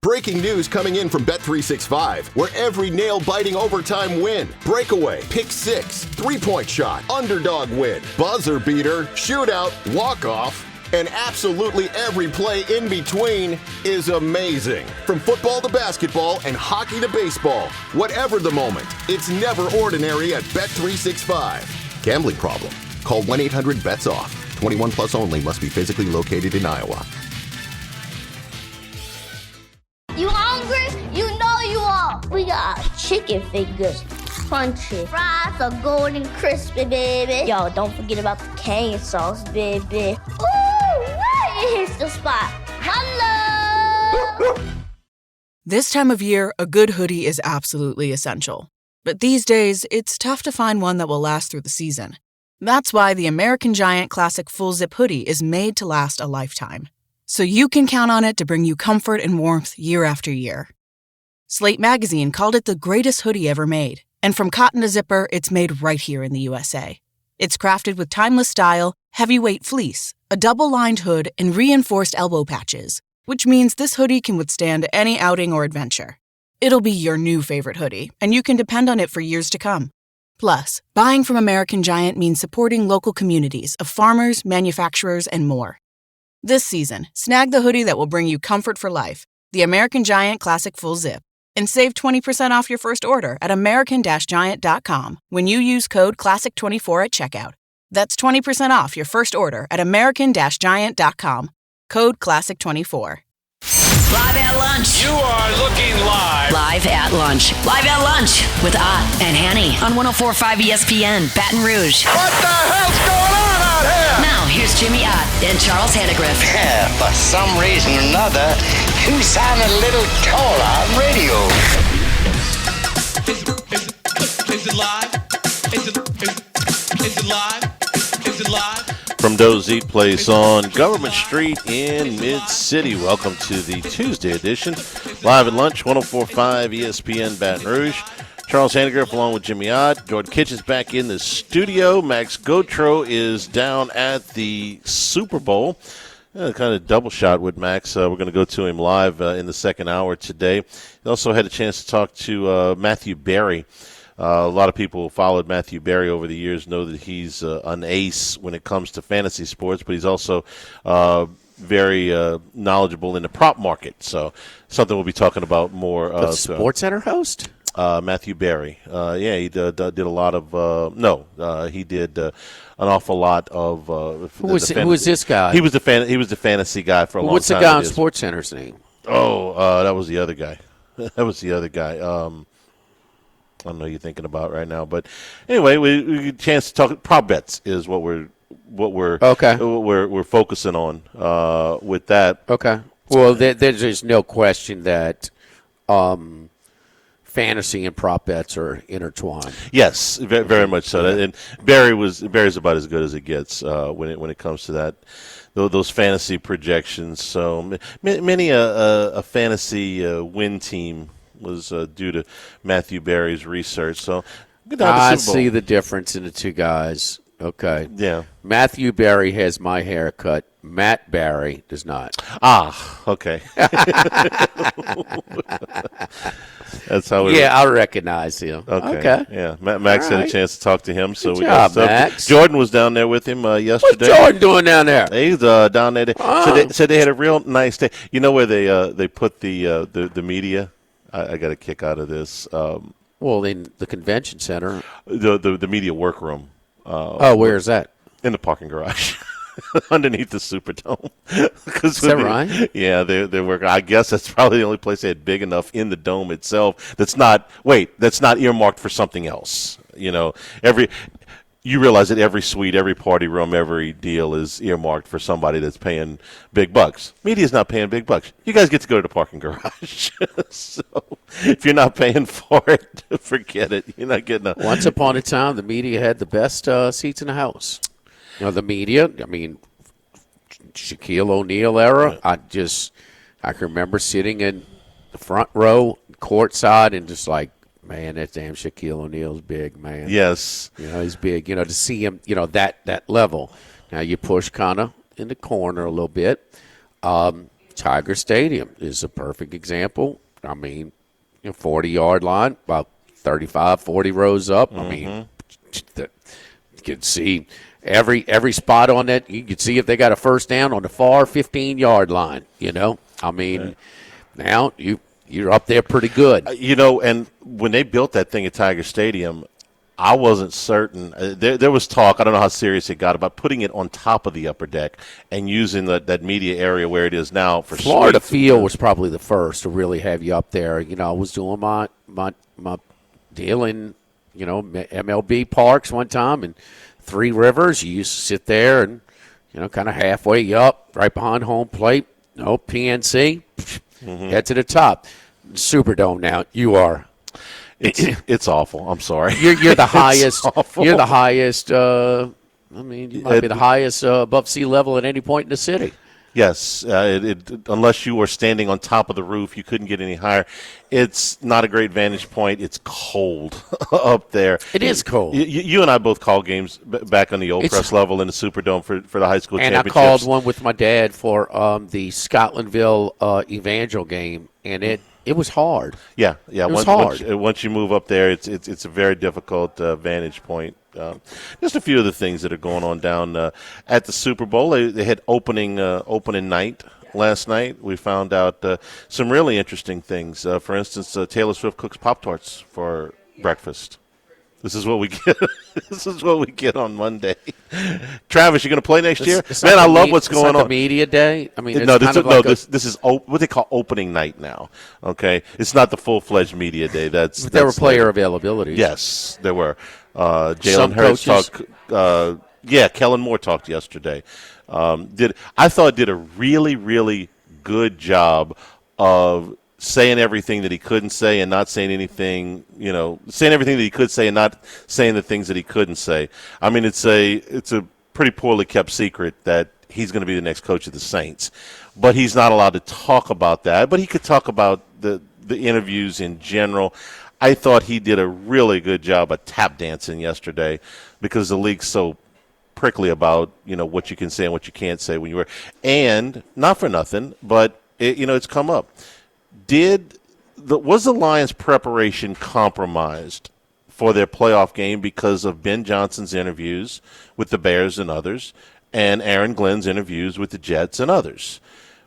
Breaking news coming in from Bet365, where every nail-biting overtime win, breakaway, pick six, three-point shot, underdog win, buzzer beater, shootout, walk-off, and absolutely every play in between is amazing. From football to basketball and hockey to baseball, whatever the moment, it's never ordinary at Bet365. Gambling problem? Call 1-800-BETS-OFF. 21 plus only. Must be physically located in Iowa. You hungry? You know you are. We got chicken fingers, crunchy, fries are golden crispy, baby. Yo, don't forget about the cane sauce, baby. Ooh, it hits the spot. Hello. This time of year, a good hoodie is absolutely essential. But these days, it's tough to find one that will last through the season. That's why the American Giant Classic Full Zip Hoodie is made to last a lifetime. So you can count on it to bring you comfort and warmth year after year. Slate Magazine called it the greatest hoodie ever made. And from cotton to zipper, it's made right here in the USA. It's crafted with timeless style, heavyweight fleece, a double-lined hood, and reinforced elbow patches, which means this hoodie can withstand any outing or adventure. It'll be your new favorite hoodie, and you can depend on it for years to come. Plus, buying from American Giant means supporting local communities of farmers, manufacturers, and more. This season, snag the hoodie that will bring you comfort for life, the American Giant Classic Full Zip, and save 20% off your first order at american-giant.com when you use code CLASSIC24 at checkout. That's 20% off your first order at american-giant.com, code CLASSIC24. Live at lunch. You are looking live. Live at lunch. Live at lunch with Ott and Hanny on 104.5 ESPN, Baton Rouge. What the hell's going on out here? Now, here's Jimmy Ott and Charles Hannegriff. Yeah, for some reason or another, you sound a little taller on radio. Is it live? Is it live? Is it live? From Doe's Eat Place on Government Street in Mid-City. Welcome to the Tuesday edition. Live at lunch, 104.5 ESPN Baton Rouge. Charles Hannegriff along with Jimmy Ott. Jordan Kitchens back in the studio. Max Gautreaux is down at the Super Bowl. Kind of double shot with Max. We're going to go to him live in the second hour today. He also had a chance to talk to Matthew Berry. A lot of people who followed Matthew Berry over the years know that he's an ace when it comes to fantasy sports, but he's also very knowledgeable in the prop market. So something we'll be talking about more. The SportsCenter host? Matthew Berry. Yeah, he did a lot of he did an awful lot of who was this guy? He was the fantasy guy for a long time. What's the guy on SportsCenter's name? That was the other guy. I don't know you're thinking about right now, but anyway, we get a chance to talk. Prop bets is what we're focusing on with that. Okay. Well, there's no question that fantasy and prop bets are intertwined. Yes, very much so. And Barry's about as good as it gets when it comes to that. Those fantasy projections. So many a fantasy win team was due to Matthew Berry's research. So I see the difference in the two guys. Okay. Yeah. Matthew Berry has my haircut. Matt Berry does not. Okay. That's how I recognize him. Okay. Yeah. Max had a chance to talk to him. So Good job, Max. Jordan was down there with him yesterday. What's Jordan doing down there? He's down there. So they had a real nice day. You know where they put the media? I got a kick out of this. Well, in the convention center. The media workroom. Where is that? In the parking garage. Underneath the Superdome. Is that right? Yeah, they're working. I guess that's probably the only place they had big enough in the dome itself that's not earmarked for something else. You know, you realize that every suite, every party room, every deal is earmarked for somebody that's paying big bucks. Media's not paying big bucks. You guys get to go to the parking garage. So if you're not paying for it, forget it. You're not getting Once upon a time, the media had the best seats in the house. You know, the media, Shaquille O'Neal era, I can remember sitting in the front row, courtside, and just like, man, that damn Shaquille O'Neal's big, man. Yes. You know, he's big. You know, to see him, that level. Now, you push kind of in the corner a little bit. Tiger Stadium is a perfect example. I mean, 40-yard line, about 35, 40 rows up. I mean, you can see every spot on that. You can see if they got a first down on the far 15-yard line, I mean, now you're up there pretty good. And when they built that thing at Tiger Stadium, I wasn't certain. There was talk, I don't know how serious it got, about putting it on top of the upper deck and using that media area where it is now for Florida suites. Field was probably the first to really have you up there. I was doing my deal in, MLB parks one time, and Three Rivers, you used to sit there and, kind of halfway up, right behind home plate. No PNC, head to the top. Superdome now, you are. It's awful. I'm sorry. You're the highest. You're the highest. You might be the highest above sea level at any point in the city. Yes, unless you were standing on top of the roof, you couldn't get any higher. It's not a great vantage point. It's cold up there. It is cold. You and I both called games back on the old press level in the Superdome for the high school championships. And I called one with my dad for the Scotlandville Evangel game, and it was hard. Yeah. It was hard. Once you move up there, it's a very difficult vantage point. Just a few of the things that are going on down at the Super Bowl. They had opening night last night. We found out some really interesting things. For instance, Taylor Swift cooks Pop-Tarts for breakfast. This is what we get. This is what we get on Monday. Travis, you going to play next year? Man, I love what's going on. Like a media day. I mean, this is what they call opening night now. Okay, it's not the full-fledged media day. There were player availabilities. Yes, there were. Jalen Hurts talked. Kellen Moore talked yesterday. I thought did a really, really good job of saying everything that he couldn't say and not saying anything, saying everything that he could say and not saying the things that he couldn't say. I mean, it's a pretty poorly kept secret that he's going to be the next coach of the Saints, but he's not allowed to talk about that. But he could talk about the interviews in general. I thought he did a really good job of tap dancing yesterday because the league's so prickly about, what you can say and what you can't say when you were. And not for nothing, but, it's come up. Was the Lions' preparation compromised for their playoff game because of Ben Johnson's interviews with the Bears and others and Aaron Glenn's interviews with the Jets and others?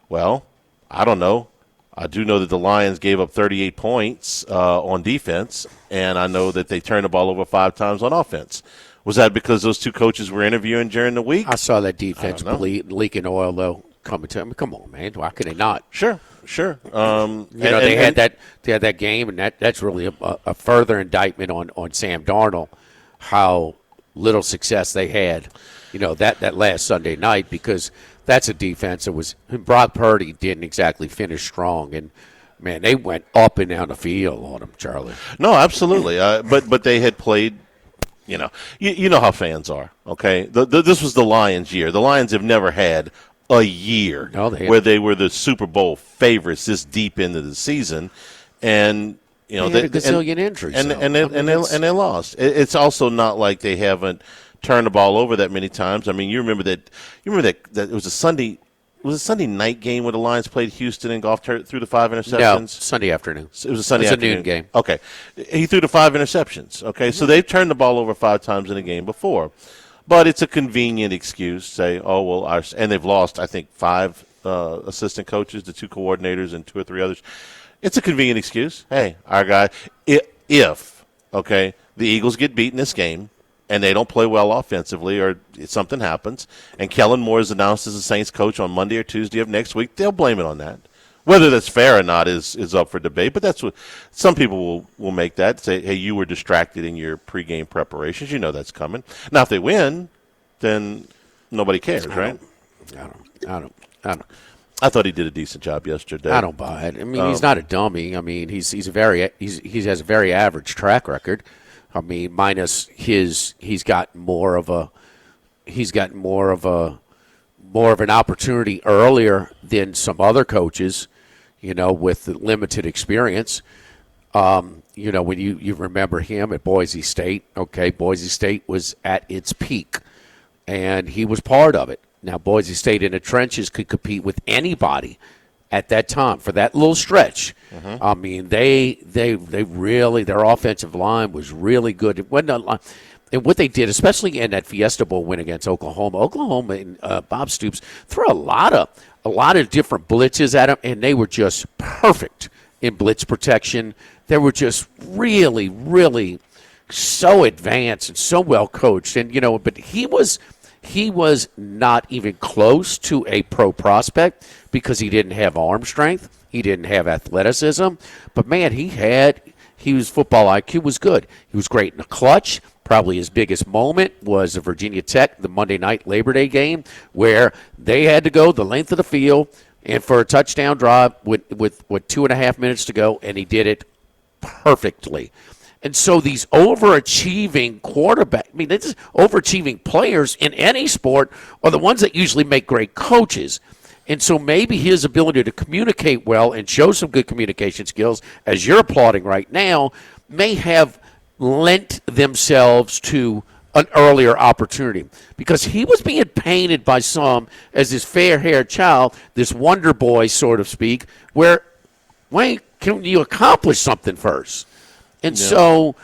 Well, I don't know. I do know that the Lions gave up 38 points on defense, and I know that they turned the ball over 5 times on offense. Was that because those two coaches were interviewing during the week? I saw that defense leaking oil, though, coming to him. Come on, man. Why could they not? Sure. They had that game, and that's really a further indictment on Sam Darnold, how little success they had, that last Sunday night, because that's a defense that was – Brock Purdy didn't exactly finish strong, and, man, they went up and down the field on him, Charlie. No, absolutely. But they had played – you know how fans are, okay? This was the Lions' year. The Lions have never had a year where they were the Super Bowl favorites this deep into the season, and they had a gazillion injuries, and they lost. It's also not like they haven't turned the ball over that many times. I mean, you remember that it was a Sunday. Was it a Sunday night game where the Lions played Houston and Goff threw the 5 interceptions? No, Sunday afternoon. It was a Sunday afternoon. Noon game. Okay. He threw the 5 interceptions. Okay, so they've turned the ball over 5 times in a game before. But it's a convenient excuse. Say, and they've lost, I think, 5 assistant coaches, the 2 coordinators, and 2 or 3 others. It's a convenient excuse. Hey, our guy, if the Eagles get beaten this game and they don't play well offensively or something happens, and Kellen Moore is announced as the Saints coach on Monday or Tuesday of next week, they'll blame it on that. Whether that's fair or not is up for debate, but that's what some people will make that, say, hey, you were distracted in your pregame preparations. You know that's coming. Now, if they win, then nobody cares, right? I don't. I thought he did a decent job yesterday. I don't buy it. I mean, he's not a dummy. I mean, he has a very average track record. I mean, minus he's got more of an opportunity earlier than some other coaches, with limited experience. When you remember him at Boise State, Boise State was at its peak, and he was part of it. Now, Boise State in the trenches could compete with anybody at that time for that little stretch. I mean, they really, their offensive line was really good. It wasn't a line. And what they did, especially in that Fiesta Bowl win against Oklahoma and Bob Stoops threw a lot of different blitzes at them, and they were just perfect in blitz protection. They were just really, really so advanced and so well coached. And but he was not even close to a pro prospect because he didn't have arm strength, he didn't have athleticism. But man, his football IQ was good. He was great in the clutch. Probably his biggest moment was the Virginia Tech, the Monday night Labor Day game, where they had to go the length of the field and for a touchdown drive with 2.5 minutes to go, and he did it perfectly. And so these overachieving overachieving players in any sport are the ones that usually make great coaches. And so maybe his ability to communicate well and show some good communication skills, as you're applauding right now, may have lent themselves to an earlier opportunity, because he was being painted by some as this fair-haired child, this wonder boy, so to speak, where, wait, can you accomplish something first? And so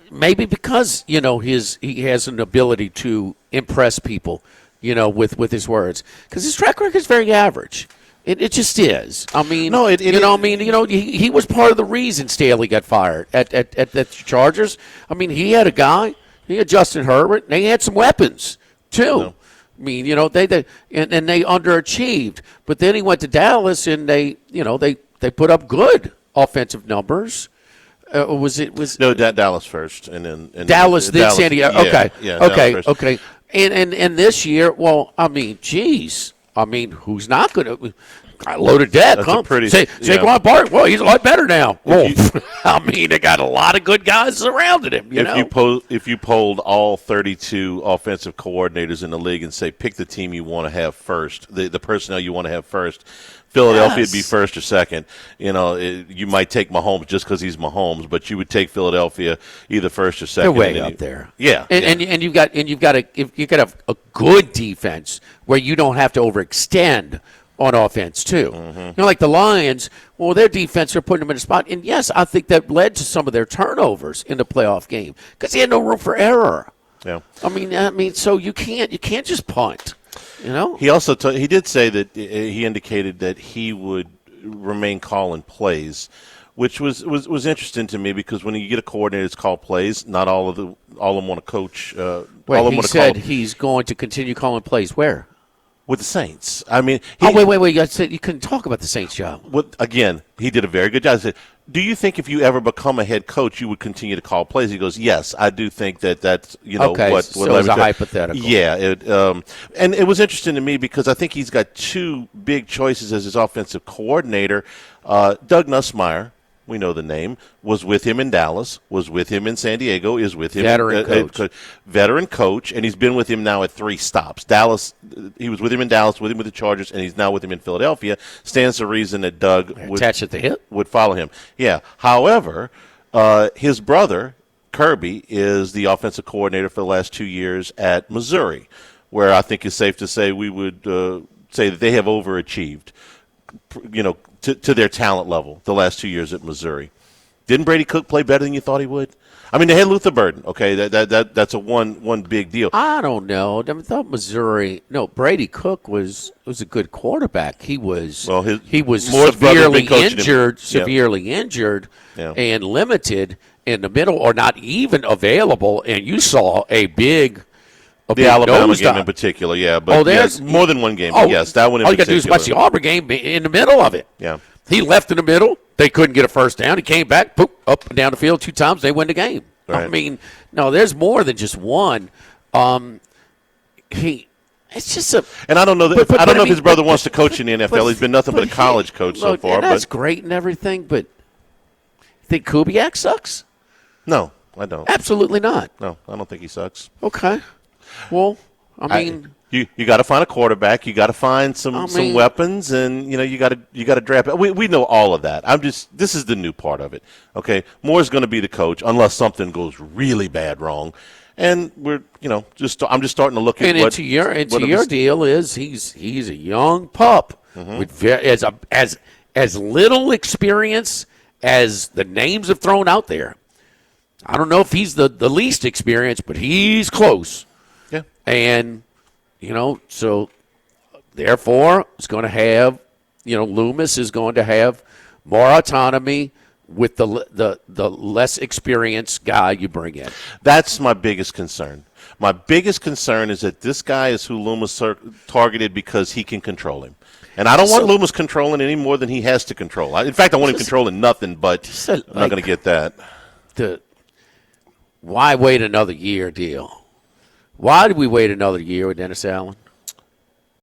maybe because, he has an ability to impress people, with his words, because his track record is very average. It just is. I mean, he was part of the reason Staley got fired at the Chargers. I mean, he had a guy, he had Justin Herbert, and they had some weapons too. No. I mean, they underachieved, but then he went to Dallas and they put up good offensive numbers. Dallas first, and then Dallas, then San Diego. Yeah, okay. And this year, well, I mean, geez. I mean, who's not going to – loaded deck, huh? Saquon Barkley, well, he's a lot better now. I mean, they got a lot of good guys surrounding him, If you polled all 32 offensive coordinators in the league and say pick the team you want to have first, the personnel you want to have first, Philadelphia would be first or second. You might take Mahomes just because he's Mahomes, but you would take Philadelphia either first or second. They're way up there. Yeah, and you've got a good defense where you don't have to overextend on offense too. Mm-hmm. Like the Lions, well, their defense, they're putting them in a spot, and yes, I think that led to some of their turnovers in the playoff game because he had no room for error. Yeah, I mean, so you can't just punt. He also he did say that he indicated that he would remain calling plays, which was interesting to me because when you get a coordinator that's called plays, not all of them want to coach. He said he's going to continue calling plays where? With the Saints. I mean, wait! You couldn't talk about the Saints job. Again, he did a very good job. I said, do you think if you ever become a head coach, you would continue to call plays? He goes, yes, I do think that's okay. So it's a hypothetical. Yeah, and it was interesting to me because I think he's got two big choices as his offensive coordinator. Doug Nussmeier, we know the name, was with him in Dallas, was with him in San Diego, is with him. Veteran coach, and he's been with him now at 3 stops. Dallas, he was with him in Dallas, with him with the Chargers, and he's now with him in Philadelphia. Stands to reason that Doug would follow him. Yeah. However, his brother, Kirby, is the offensive coordinator for the last 2 years at Missouri, where I think it's safe to say we would say that they have overachieved, to their talent level the last 2 years at Missouri. Didn't Brady Cook play better than you thought he would? I mean, they had Luther Burden. Okay, that's a one big deal. I don't know. I thought Missouri. No, Brady Cook was a good quarterback. He was severely injured, and limited in the middle, or not even available. And you saw a big. The Alabama game in particular, yeah. But there's more than one game. But yes, that one in particular. All you got to do is watch the Auburn game in the middle of it. Yeah. He left in the middle. They couldn't get a first down. He came back, poop, up and down the field 2 times. They win the game. Right. I mean, no, there's more than just one. It's just a. And I don't know that. I don't know if his brother wants to coach in the NFL. He's been nothing but a college coach so far. That's great and everything, but you think Kubiak sucks? No, I don't. Absolutely not. No, I don't think he sucks. Okay. Well, I mean, you got to find a quarterback. You got to find some weapons, and you got to draft. We know all of that. This is the new part of it. Okay, Moore's going to be the coach unless something goes really bad wrong, and I'm just starting to look at your deal is he's a young pup. with as little experience as the names have thrown out there. I don't know if he's the least experienced, but he's close. Yeah. And, so therefore it's going to have, Loomis is going to have more autonomy with the less experienced guy you bring in. That's my biggest concern. My biggest concern is that this guy is who Loomis targeted because he can control him. And I don't want Loomis controlling any more than he has to control. In fact, I want him controlling nothing, but I'm not going to get that. Why wait another year deal? Why did we wait another year with Dennis Allen?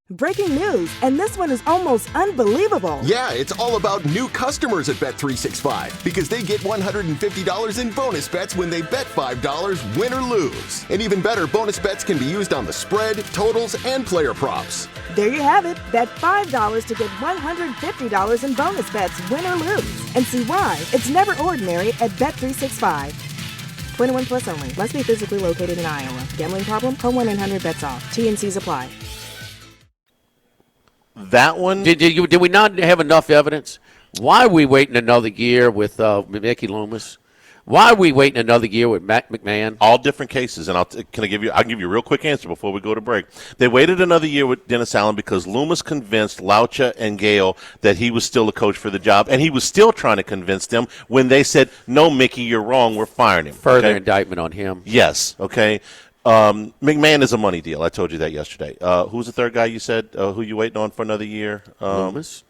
Breaking news, and this one is almost unbelievable. Yeah, it's all about new customers at Bet365 because they get $150 in bonus bets when they bet $5, win or lose. And even better, bonus bets can be used on the spread, totals, and player props. There you have it. Bet $5 to get $150 in bonus bets, win or lose. And see why it's never ordinary at Bet365. 21 plus only. Must be physically located in Iowa. Gambling problem? Call 1-800-BETS-OFF. T&Cs apply. That one. Did we not have enough evidence? Why are we waiting another year with Mickey Loomis? Why are we waiting another year with Matt McMahon? All different cases, and I can give you a real quick answer before we go to break. They waited another year with Dennis Allen because Loomis convinced Laucha and Gale that he was still a coach for the job, and he was still trying to convince them when they said, "No, Mickey, you're wrong. We're firing him." Further indictment on him. Yes. Okay. McMahon is a money deal. I told you that yesterday. Who's the third guy you said? Who you waiting on for another year? Loomis.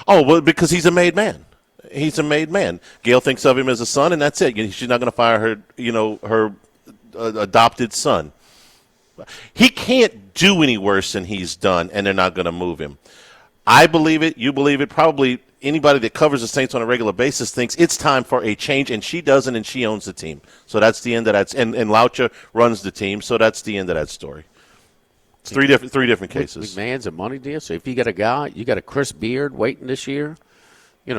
Oh, well, because he's a made man. He's a made man. Gail thinks of him as a son, and that's it. She's not going to fire her adopted son. He can't do any worse than he's done, and they're not going to move him. I believe it. You believe it. Probably anybody that covers the Saints on a regular basis thinks it's time for a change, and she doesn't, and she owns the team. So that's the end of that. And Laucha runs the team, so that's the end of that story. It's three different cases. McMahon's a money deal. So if you got a guy, you got a Chris Beard waiting this year.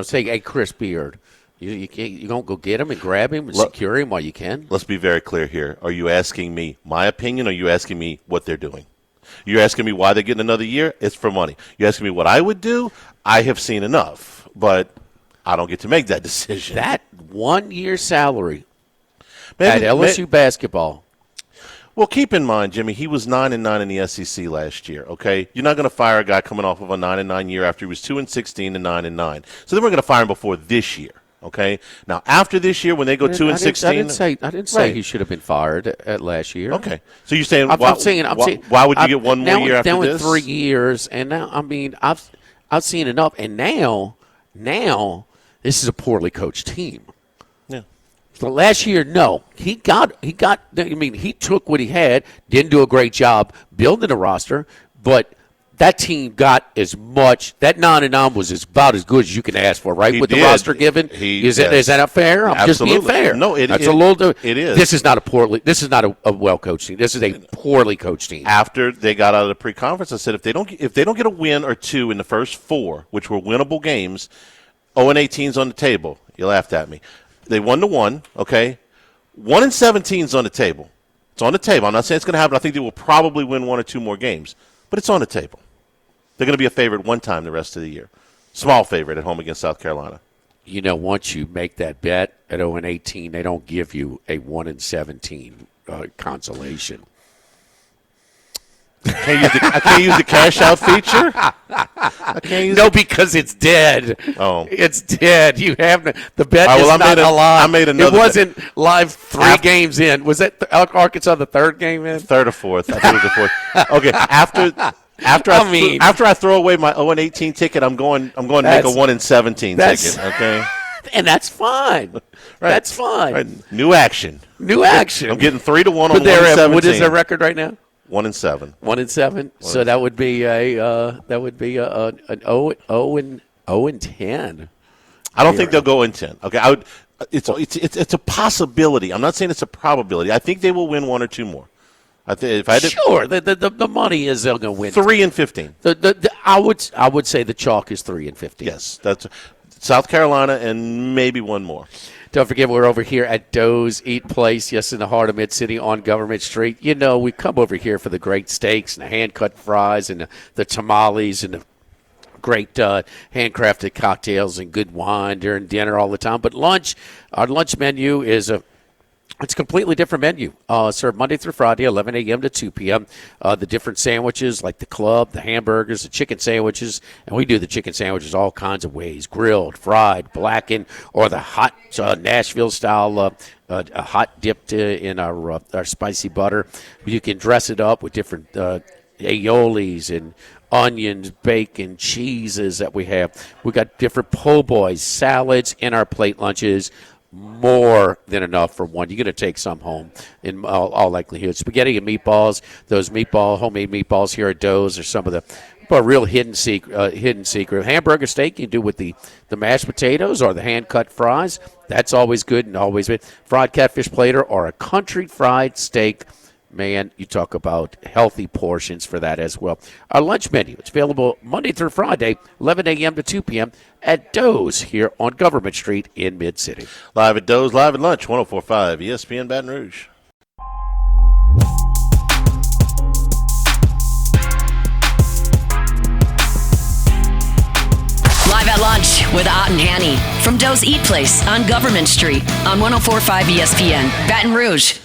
Say, hey, Chris Beard, you don't go get him and grab him and secure him while you can. Let's be very clear here. Are you asking me my opinion, or are you asking me what they're doing? You're asking me why they're getting another year? It's for money. You're asking me what I would do? I have seen enough, but I don't get to make that decision. That 1 year salary at LSU basketball. Well, keep in mind, Jimmy, he was 9-9 in the SEC last year. Okay, you're not going to fire a guy coming off of a 9-9 year after he was 2-16 and 9-9. So then we're going to fire him before this year. Okay, now after this year, when they go 2-16, I didn't say he should have been fired at last year. Okay, so you're saying why would you get one more year after this? Now 3 years, and now I've seen enough, and now this is a poorly coached team. Yeah. So last year, no, he got. I mean, he took what he had, didn't do a great job building a roster, but that team got as much. That 9-9 was about as good as you can ask for, right? With the roster given, is that fair? I'm Absolutely. just being fair. No, it is. This is not a well coached team. This is a poorly coached team. After they got out of the pre-conference, I said if they don't get a win or two in the first 4, which were winnable games, 0-18's on the table. You laughed at me. They 1-1. Okay, 1-17's on the table. It's on the table. I'm not saying it's going to happen. I think they will probably win 1 or 2 more games, but it's on the table. They're going to be a favorite one time the rest of the year. Small favorite at home against South Carolina. Once you make that bet at 0-18, they don't give you a 1-17 consolation. I can't use the cash out feature. Because it's dead. Oh, it's dead. You have the bet right, is not alive. I made another. It wasn't live 3 games in. Was that Arkansas the 3rd game in? 3rd or 4th. I think it was the 4th. Okay, after I throw away my 0-18 ticket, I'm going to make a 1-17 ticket. Okay, and that's fine. Right. That's fine. Right. New action. I'm getting 3-1 on 1-17. What is their record right now? 1-7. 1-7. So that would be an 0-10. I don't think they'll go in 10. Okay, it's a possibility. I'm not saying it's a probability. I think they will win 1 or 2 more. Sure, the money is they're going to win 3-15. I would say the chalk is 3-15. Yes, that's South Carolina and maybe 1 more. Don't forget, we're over here at Doe's Eat Place, yes, in the heart of Mid-City on Government Street. We come over here for the great steaks and the hand-cut fries and the tamales and the great handcrafted cocktails and good wine during dinner all the time. But our lunch menu is it's a completely different menu. Served Monday through Friday, 11 a.m. to 2 p.m. The different sandwiches like the club, the hamburgers, the chicken sandwiches. And we do the chicken sandwiches all kinds of ways, grilled, fried, blackened, or the hot Nashville-style hot dipped in our spicy butter. You can dress it up with different aiolis and onions, bacon, cheeses that we have. We got different po' boys, salads in our plate lunches. More than enough for one. You're going to take some home in all likelihood. Spaghetti and meatballs, those homemade meatballs here at Doe's are some of the real hidden secret. Hamburger steak you can do with the mashed potatoes or the hand-cut fries. That's always good and always good. Fried catfish platter or a country fried steak. Man, you talk about healthy portions for that as well. Our lunch menu, it's available Monday through Friday, 11 a.m. to 2 p.m. at Doe's here on Government Street in Mid-City. Live at Doe's, live at lunch, 104.5 ESPN Baton Rouge. Live at lunch with Ott and Hanny from Doe's Eat Place on Government Street on 104.5 ESPN Baton Rouge.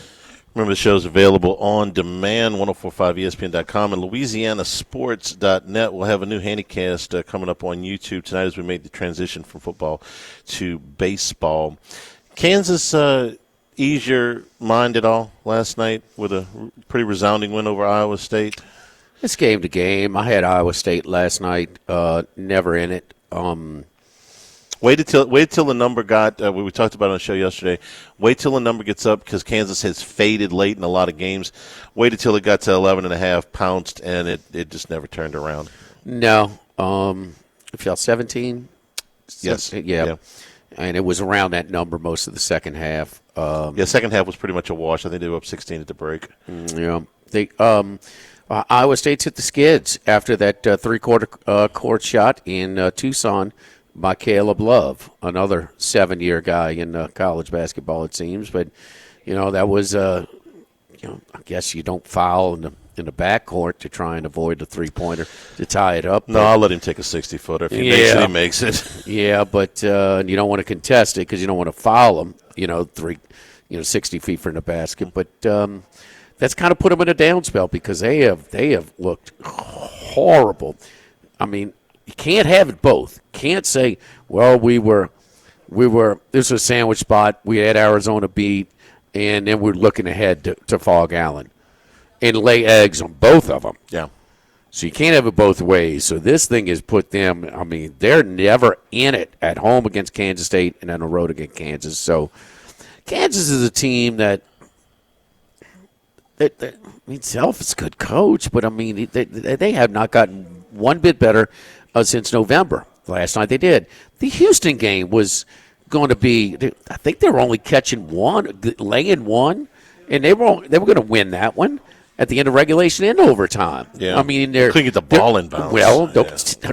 Remember, the show's available on demand, 1045ESPN.com, and LouisianaSports.net. We'll have a new Handycast coming up on YouTube tonight as we make the transition from football to baseball. Kansas ease your mind at all last night with a pretty resounding win over Iowa State? It's game to game. I had Iowa State last night, never in it. Wait till the number got we talked about it on the show yesterday. Wait till the number gets up because Kansas has faded late in a lot of games. Wait until it got to 11.5, pounced, and it just never turned around. No. It fell 17? Yes. Yeah. And it was around that number most of the second half. Second half was pretty much a wash. I think they were up 16 at the break. Yeah. Iowa State's hit the skids after that three-quarter court shot in Tucson by Caleb Love, another 7-year guy in college basketball, it seems. But, that was, I guess you don't foul in the backcourt to try and avoid the three-pointer to tie it up. No, I'll let him take a 60-footer. If he makes it, he makes it. Yeah, but you don't want to contest it because you don't want to foul him, 60 feet from the basket. But that's kind of put them in a down spell because they have looked horrible. I mean, you can't have it both. Can't say, well, we were this was a sandwich spot. We had Arizona beat, and then we're looking ahead to Fog Allen and lay eggs on both of them. Yeah. So you can't have it both ways. So this thing has put them, I mean, they're never in it at home against Kansas State and on the road against Kansas. So Kansas is a team that Self is a good coach, but, I mean, they have not gotten one bit better since November. Last night they did. The Houston game was going to be, I think they were only catching one, laying one, and they were going to win that one at the end of regulation and overtime. Yeah. I mean, they couldn't get the ball in bounds. Well,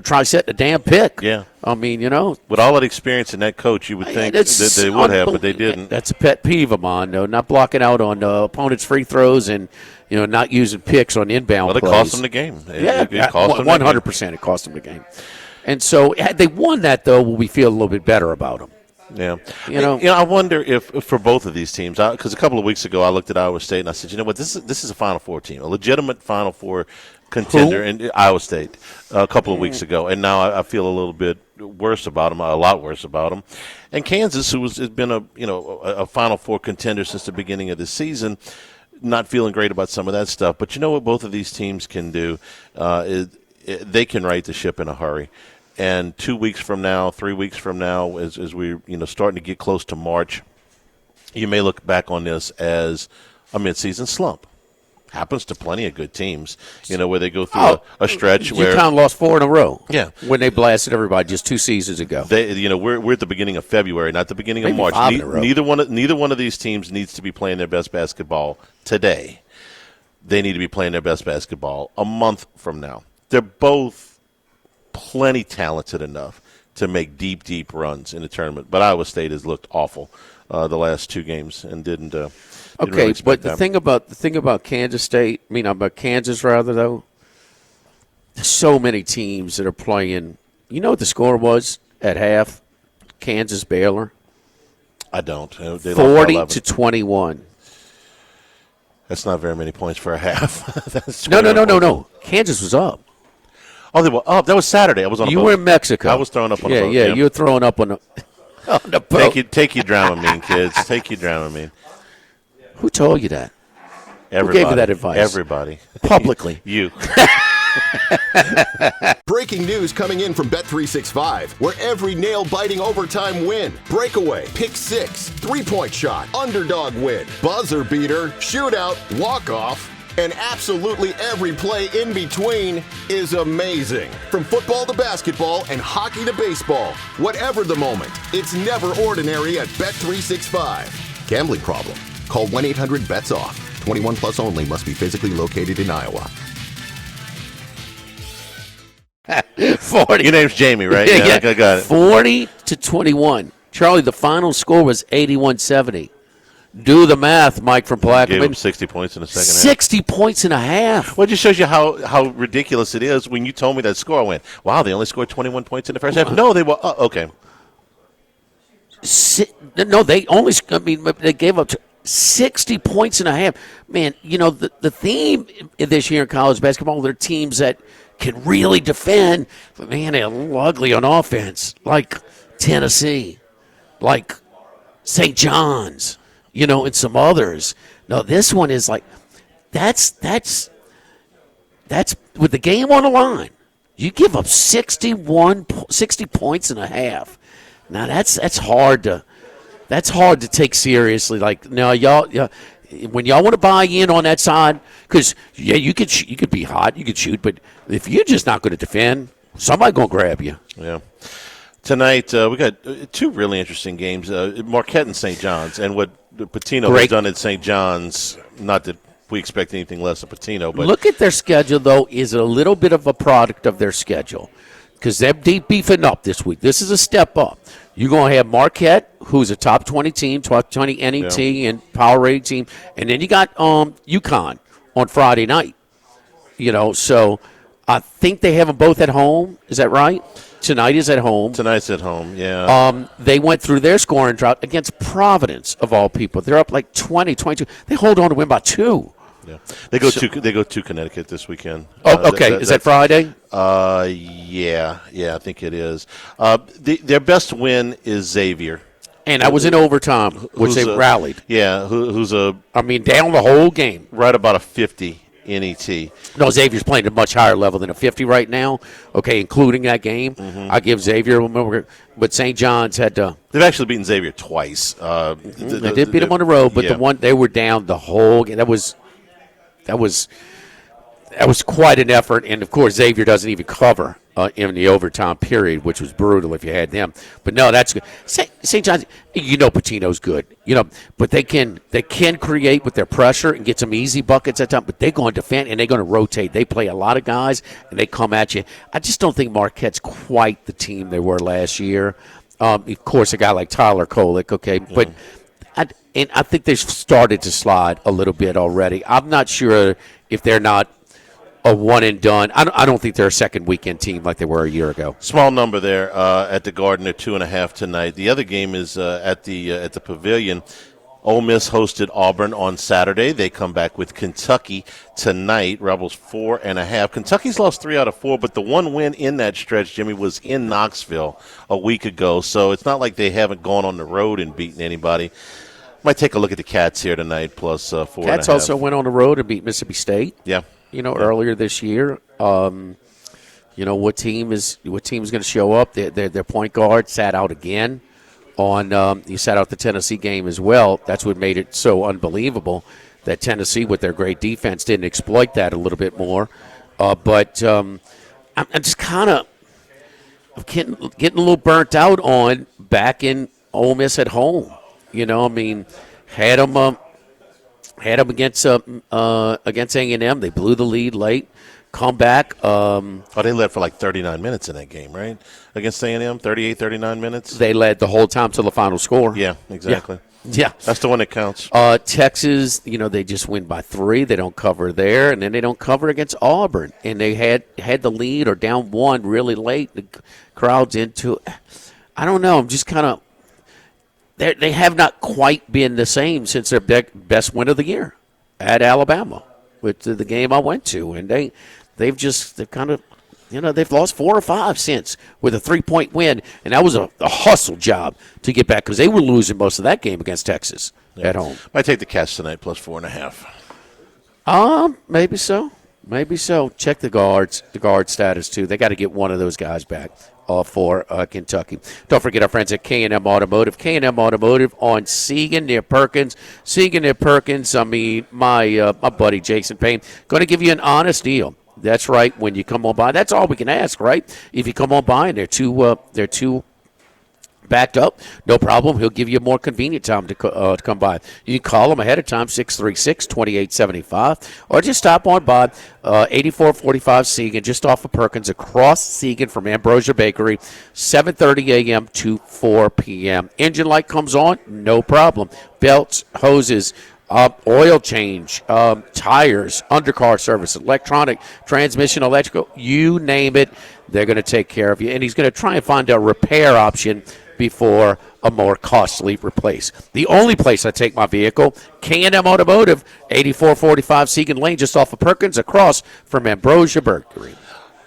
try setting a damn pick. Yeah. I mean, with all that experience in that coach, you would think that they would have, but they didn't. That's a pet peeve of mine, though, not blocking out on opponents' free throws and not using picks on inbound plays. Well, it cost them the game. It cost them 100%. It cost them the game. And so, had they won that, though, we feel a little bit better about them. Yeah. I wonder if for both of these teams, because a couple of weeks ago I looked at Iowa State and I said, you know what, this is a Final Four team, a legitimate Final Four contender in Iowa State a couple of weeks ago. And now I feel a little bit worse about them, a lot worse about them. And Kansas, who has been a Final Four contender since the beginning of the season, not feeling great about some of that stuff. But you know what both of these teams can do? They can right the ship in a hurry. And 2 weeks from now, 3 weeks from now, as we're starting to get close to March, you may look back on this as a midseason slump. Happens to plenty of good teams, where they go through a stretch where UConn lost 4 in a row. Yeah, when they blasted everybody just 2 seasons ago. We're at the beginning of February, not the beginning of March. Neither one of these teams needs to be playing their best basketball today. They need to be playing their best basketball a month from now. They're both plenty talented enough to make deep runs in the tournament. But Iowa State has looked awful the last 2 games and didn't really but the thing about Kansas State, about Kansas rather, though, there's so many teams that are playing You know what the score was at half? Kansas Baylor. I don't. They 40-21. That's not very many points for a half. That's No. Kansas was up. Oh, they were up. That was Saturday. I was on. You were in Mexico. I was throwing up on a boat. Yeah, you were throwing up on the boat. Take your Dramamine, kids. Take your Dramamine. Who told you that? Everybody. Who gave you that advice? Everybody. Publicly. You. Breaking news coming in from Bet365, where every nail-biting overtime win, breakaway, pick six, three-point shot, underdog win, buzzer beater, shootout, walk-off, and absolutely every play in between is amazing. From football to basketball and hockey to baseball, whatever the moment, it's never ordinary at Bet365. Gambling problem? Call 1-800-BETS-OFF. 21 plus only. Must be physically located in Iowa. 40. Your name's Jamie, right? Yeah. I got it. 40-21. Charlie, the final score was 81-70. Do the math, Mike from Plaquemine. Gave them 60 points in the second half. 60 points and a half. Well, it just shows you how ridiculous it is. When you told me that score, I went, wow, they only scored 21 points in the first half. No, they were okay. No, they only. I mean, they gave up 60 points and a half. Man, you know, the theme this year in college basketball, there are teams that can really defend, but man, they're ugly on offense, like Tennessee, like St. John's, you know, and some others. No, this one is like that's with the game on the line. You give up 60 points and a half. Now that's hard to take seriously. Like, now y'all, when y'all want to buy in on that side, because you could be hot, you could shoot, but if you're just not going to defend, somebody's going to grab you. Yeah. Tonight we got two really interesting games: Marquette and St. John's, and what Pitino has done at St. John's. Not that we expect anything less of Pitino, but look at their schedule. Though, is a little bit of a product of their schedule because they're deep beefing up this week. This is a step up. You're going to have Marquette, who's a top 20 team, top 20 NET and power rating team, and then you got UConn on Friday night. You know, so I think they have them both at home. Is that right? Tonight is at home. Tonight's at home, yeah. They went through their scoring drought against Providence, of all people. They're up like 20, 22. They hold on to win by 2. Yeah, they go to Connecticut this weekend. Oh, okay. Is that Friday? Yeah, I think it is. Their best win is Xavier, and that was in overtime, which they rallied. Yeah, who's down the whole game, right about a 50 NET. No, Xavier's playing at a much higher level than a 50 right now. Okay, including that game, I give Xavier. But St. John's had to. They've actually beaten Xavier twice. They did beat them on the road, but the one they were down the whole game. That was quite an effort, and of course Xavier doesn't even cover in the overtime period, which was brutal if you had them. But no, that's good. St. John's, you know, Patino's good, you know, but they can create with their pressure and get some easy buckets at time. But they're going to defend and they're going to rotate. They play a lot of guys and they come at you. I just don't think Marquette's quite the team they were last year. Of course, a guy like Tyler Kolick, okay, but. I think they've started to slide a little bit already. I'm not sure if they're not a one and done. I don't think they're a second weekend team like they were a year ago. Small number there at the Garden at 2.5 tonight. The other game is at the Pavilion. Ole Miss hosted Auburn on Saturday. They come back with Kentucky tonight. Rebels 4.5. Kentucky's lost 3 out of 4, but the one win in that stretch, Jimmy, was in Knoxville a week ago. So it's not like they haven't gone on the road and beaten anybody. Might take a look at the Cats here tonight, plus 4.5. Cats also went on the road and beat Mississippi State. Yeah, earlier this year. What team is going to show up? Their point guard sat out again. He sat out the Tennessee game as well. That's what made it so unbelievable that Tennessee, with their great defense, didn't exploit that a little bit more. But I'm just kind of getting a little burnt out on back in Ole Miss at home. You know, I mean, had them against A&M. They blew the lead late. come back. They led for like 39 minutes in that game, right? Against A&M, 38, 39 minutes. They led the whole time till the final score. Yeah, exactly. Yeah. That's the one that counts. Texas, they just win by 3. They don't cover there, and then they don't cover against Auburn. And they had the lead or down 1 really late. The crowd's into it. I don't know. I'm just kind of – they have not quite been the same since their best win of the year at Alabama, which the game I went to. And they've kind of – they've lost 4 or 5 since with a 3-point win, and that was a hustle job to get back because they were losing most of that game against Texas at home. Might take the Cats tonight plus 4.5. Maybe so. Maybe so. Check the guard status, too. They got to get one of those guys back for Kentucky. Don't forget our friends at K&M Automotive. K&M Automotive on Segan near Perkins. Segan near Perkins, my buddy Jason Payne, going to give you an honest deal. That's right. When you come on by, that's all we can ask, right? If you come on by and they're too backed up, no problem. He'll give you a more convenient time to come by. You can call him ahead of time, 636-2875, or just stop on by 8445 Segan, just off of Perkins, across Segan from Ambrosia Bakery, 7:30 a.m. to 4 p.m. Engine light comes on, no problem. Belts, hoses, oil change, tires, undercar service, electronic, transmission, electrical, you name it, they're going to take care of you. And he's going to try and find a repair option before a more costly replace. The only place I take my vehicle, K&M Automotive, 8445 Segan Lane, just off of Perkins, across from Ambrosia Bakery.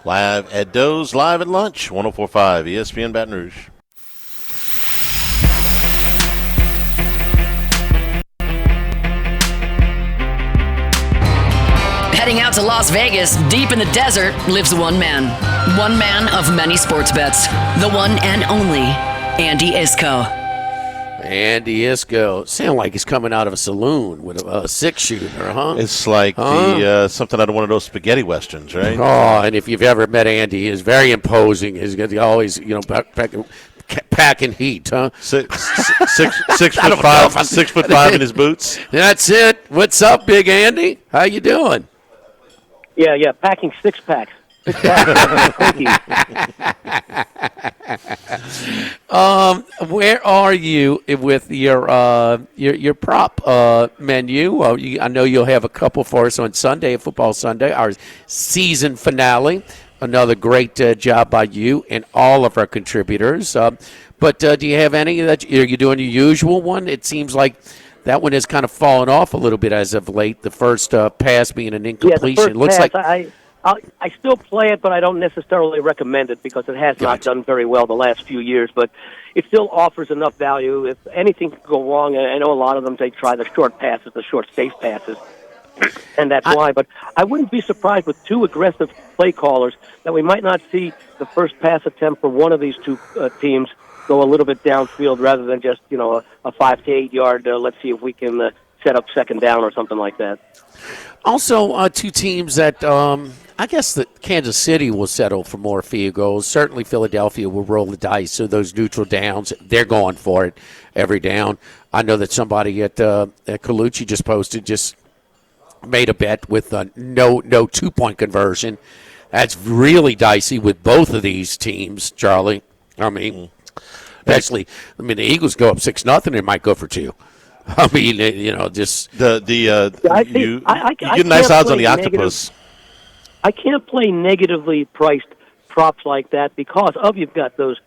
Live at Doe's, live at lunch, 104.5 ESPN Baton Rouge. Heading out to Las Vegas, deep in the desert, lives one man. One man of many sports bets. The one and only Andy Iskoe. Andy Iskoe. Sound like he's coming out of a saloon with a 6-shooter, huh? It's like something out of one of those spaghetti westerns, right? Oh, and if you've ever met Andy, he's very imposing. He's always, packing heat, huh? 6'5" in his boots. That's it. What's up, Big Andy? How you doing? Yeah, packing 6-packs. Thank you. Where are you with your prop menu? I know you'll have a couple for us on Sunday, Football Sunday, our season finale. Another great job by you and all of our contributors. But do you have any that are you doing your usual one? It seems like that one has kind of fallen off a little bit as of late. The first pass being an incompletion. Yeah, the first pass, I still play it, but I don't necessarily recommend it because it has not done very well the last few years. But it still offers enough value. If anything could go wrong, I know a lot of them, they try the short passes, the short safe passes, and that's why. But I wouldn't be surprised with 2 aggressive play callers that we might not see the first pass attempt for one of these 2 teams go a little bit downfield rather than just, a 5 to 8 yard, let's see if we can set up second down or something like that. Also, 2 teams that I guess that Kansas City will settle for more field goals. Certainly Philadelphia will roll the dice, so those neutral downs, they're going for it every down. I know that somebody at Colucci just made a bet with no 2-point conversion. That's really dicey with both of these teams, Charlie. I mean, especially, the Eagles go up 6-0, it might go for 2. I mean, just you get nice odds on the octopus. I can't play negatively priced props like that because you've got those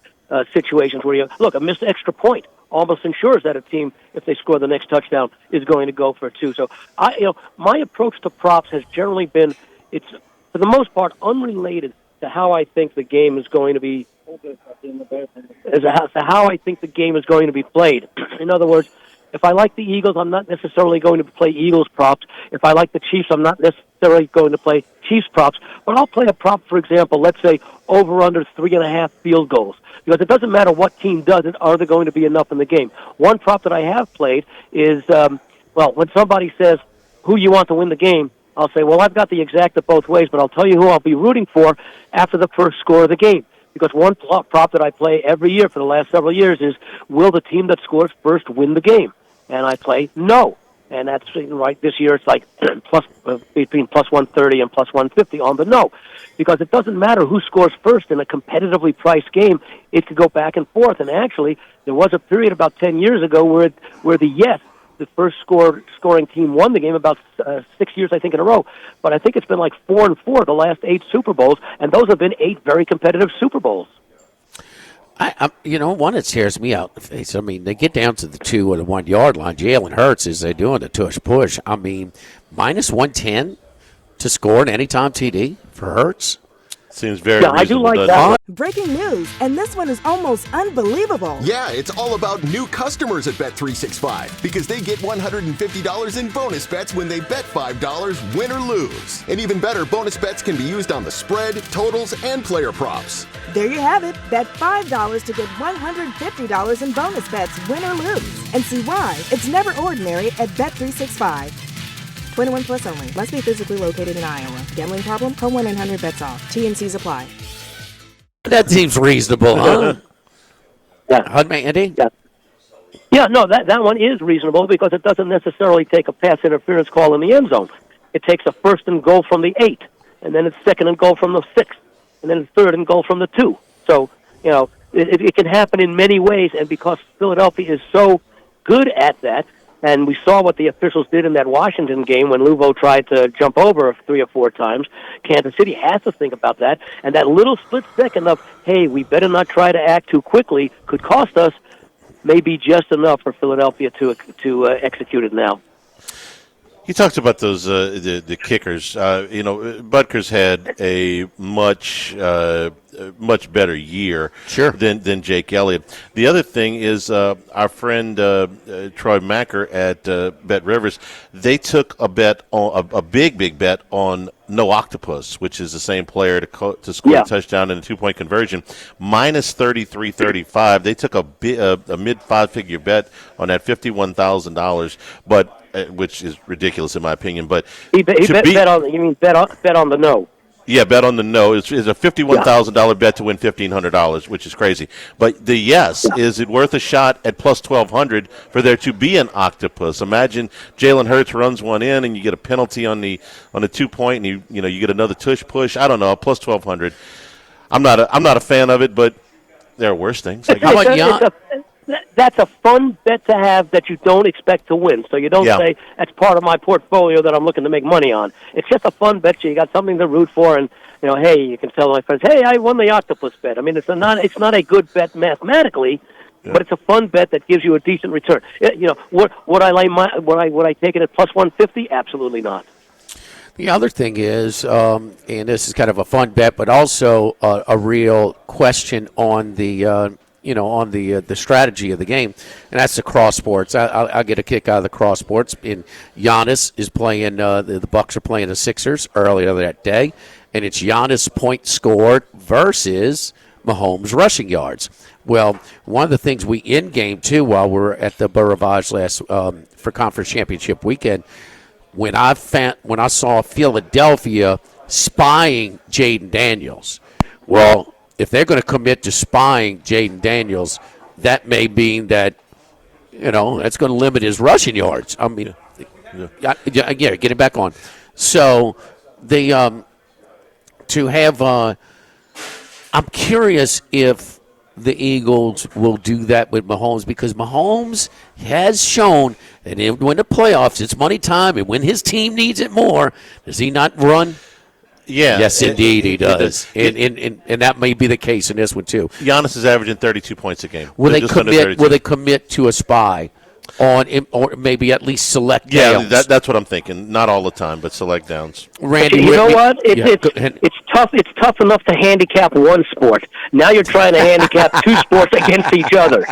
situations where a missed extra point almost ensures that a team, if they score the next touchdown, is going to go for 2. So my approach to props has generally been, it's for the most part unrelated to how I think the game is going to be, how I think the game is going to be played. In other words, if I like the Eagles, I'm not necessarily going to play Eagles props. If I like the Chiefs, I'm not necessarily going to play Chiefs props. But I'll play a prop, for example, let's say over under 3.5 field goals. Because it doesn't matter what team does it, are there going to be enough in the game? One prop that I have played is, when somebody says who you want to win the game, I'll say, I've got the exacta both ways, but I'll tell you who I'll be rooting for after the first score of the game. Because one prop that I play every year for the last several years is, will the team that scores first win the game? And I play no. And that's right. This year it's like between plus 130 and plus 150 on the no, because it doesn't matter who scores first in a competitively priced game. It could go back and forth. And actually, there was a period about 10 years ago where the first scoring team won the game about 6 years, I think, in a row. But I think it's been like 4-4 the last 8 Super Bowls, and those have been 8 very competitive Super Bowls. One that scares me out the face. I mean, they get down to the 2 or the 1 yard line. Jalen Hurts, is they doing the tush push. I mean, minus 110 to score an anytime TD for Hurts. Seems very reasonable. I do like that. Breaking news, and this one is almost unbelievable. Yeah, it's all about new customers at Bet365 because they get $150 in bonus bets when they bet $5, win or lose. And even better, bonus bets can be used on the spread, totals, and player props. There you have it. Bet $5 to get $150 in bonus bets, win or lose. And see why it's never ordinary at Bet365. 21 plus only. Must be physically located in Iowa. Gambling problem? Call 1-800-BETS-OFF. T&Cs apply. That seems reasonable, huh? Yeah. Andy? Yeah. Yeah, no, that one is reasonable because it doesn't necessarily take a pass interference call in the end zone. It takes a first and goal from the 8, and then it's second and goal from the 6, and then it's third and goal from the 2. So, it can happen in many ways, and because Philadelphia is so good at that, and we saw what the officials did in that Washington game when Luvo tried to jump over 3 or 4 times. Kansas City has to think about that. And that little split second of, hey, we better not try to act too quickly, could cost us, may be just enough for Philadelphia to execute it now. He talked about those the kickers. Butker's had a much better year than Jake Elliott. The other thing is our friend Troy Macker at Bet Rivers. They took a bet on a big bet on No Octopus, which is the same player to score a touchdown and a 2-point conversion, minus 33.35. They took a mid 5-figure bet on that $51,000, but. Which is ridiculous in my opinion, but bet on the no. Yeah, bet on the no. It's a $51,000 bet to win $1,500, which is crazy. But the yes, is it worth a shot at plus 1,200 for there to be an octopus? Imagine Jalen Hurts runs one in, and you get a penalty on the 2-point, and you get another tush push. I don't know, plus 1,200. I'm not a fan of it, but there are worse things. That's a fun bet to have that you don't expect to win. So you don't say, that's part of my portfolio that I'm looking to make money on. It's just a fun bet. You got something to root for, and, hey, you can tell my friends, hey, I won the octopus bet. I mean, it's not a good bet mathematically, but it's a fun bet that gives you a decent return. Would I take it at plus 150? Absolutely not. The other thing is, and this is kind of a fun bet, but also a real question on the the strategy of the game, and that's the cross sports. I get a kick out of the cross sports. And Giannis is playing. The Bucks are playing the Sixers earlier that day, and it's Giannis points scored versus Mahomes rushing yards. Well, one of the things we in game too while we're at the Beau Rivage last for conference championship weekend, when I saw Philadelphia spying Jaden Daniels. Well, if they're going to commit to spying Jaden Daniels, that may mean that, that's going to limit his rushing yards. I mean, get it back on. So I'm curious if the Eagles will do that with Mahomes, because Mahomes has shown that when the playoffs, it's money time, and when his team needs it more, does he not run? Yeah. Yes, indeed, he does. And that may be the case in this one, too. Giannis is averaging 32 points a game. Will they commit to a spy or maybe at least select downs? Yeah, that's what I'm thinking. Not all the time, but select downs. Randy, you know what? It's tough. It's tough enough to handicap one sport. Now you're trying to handicap 2 sports against each other.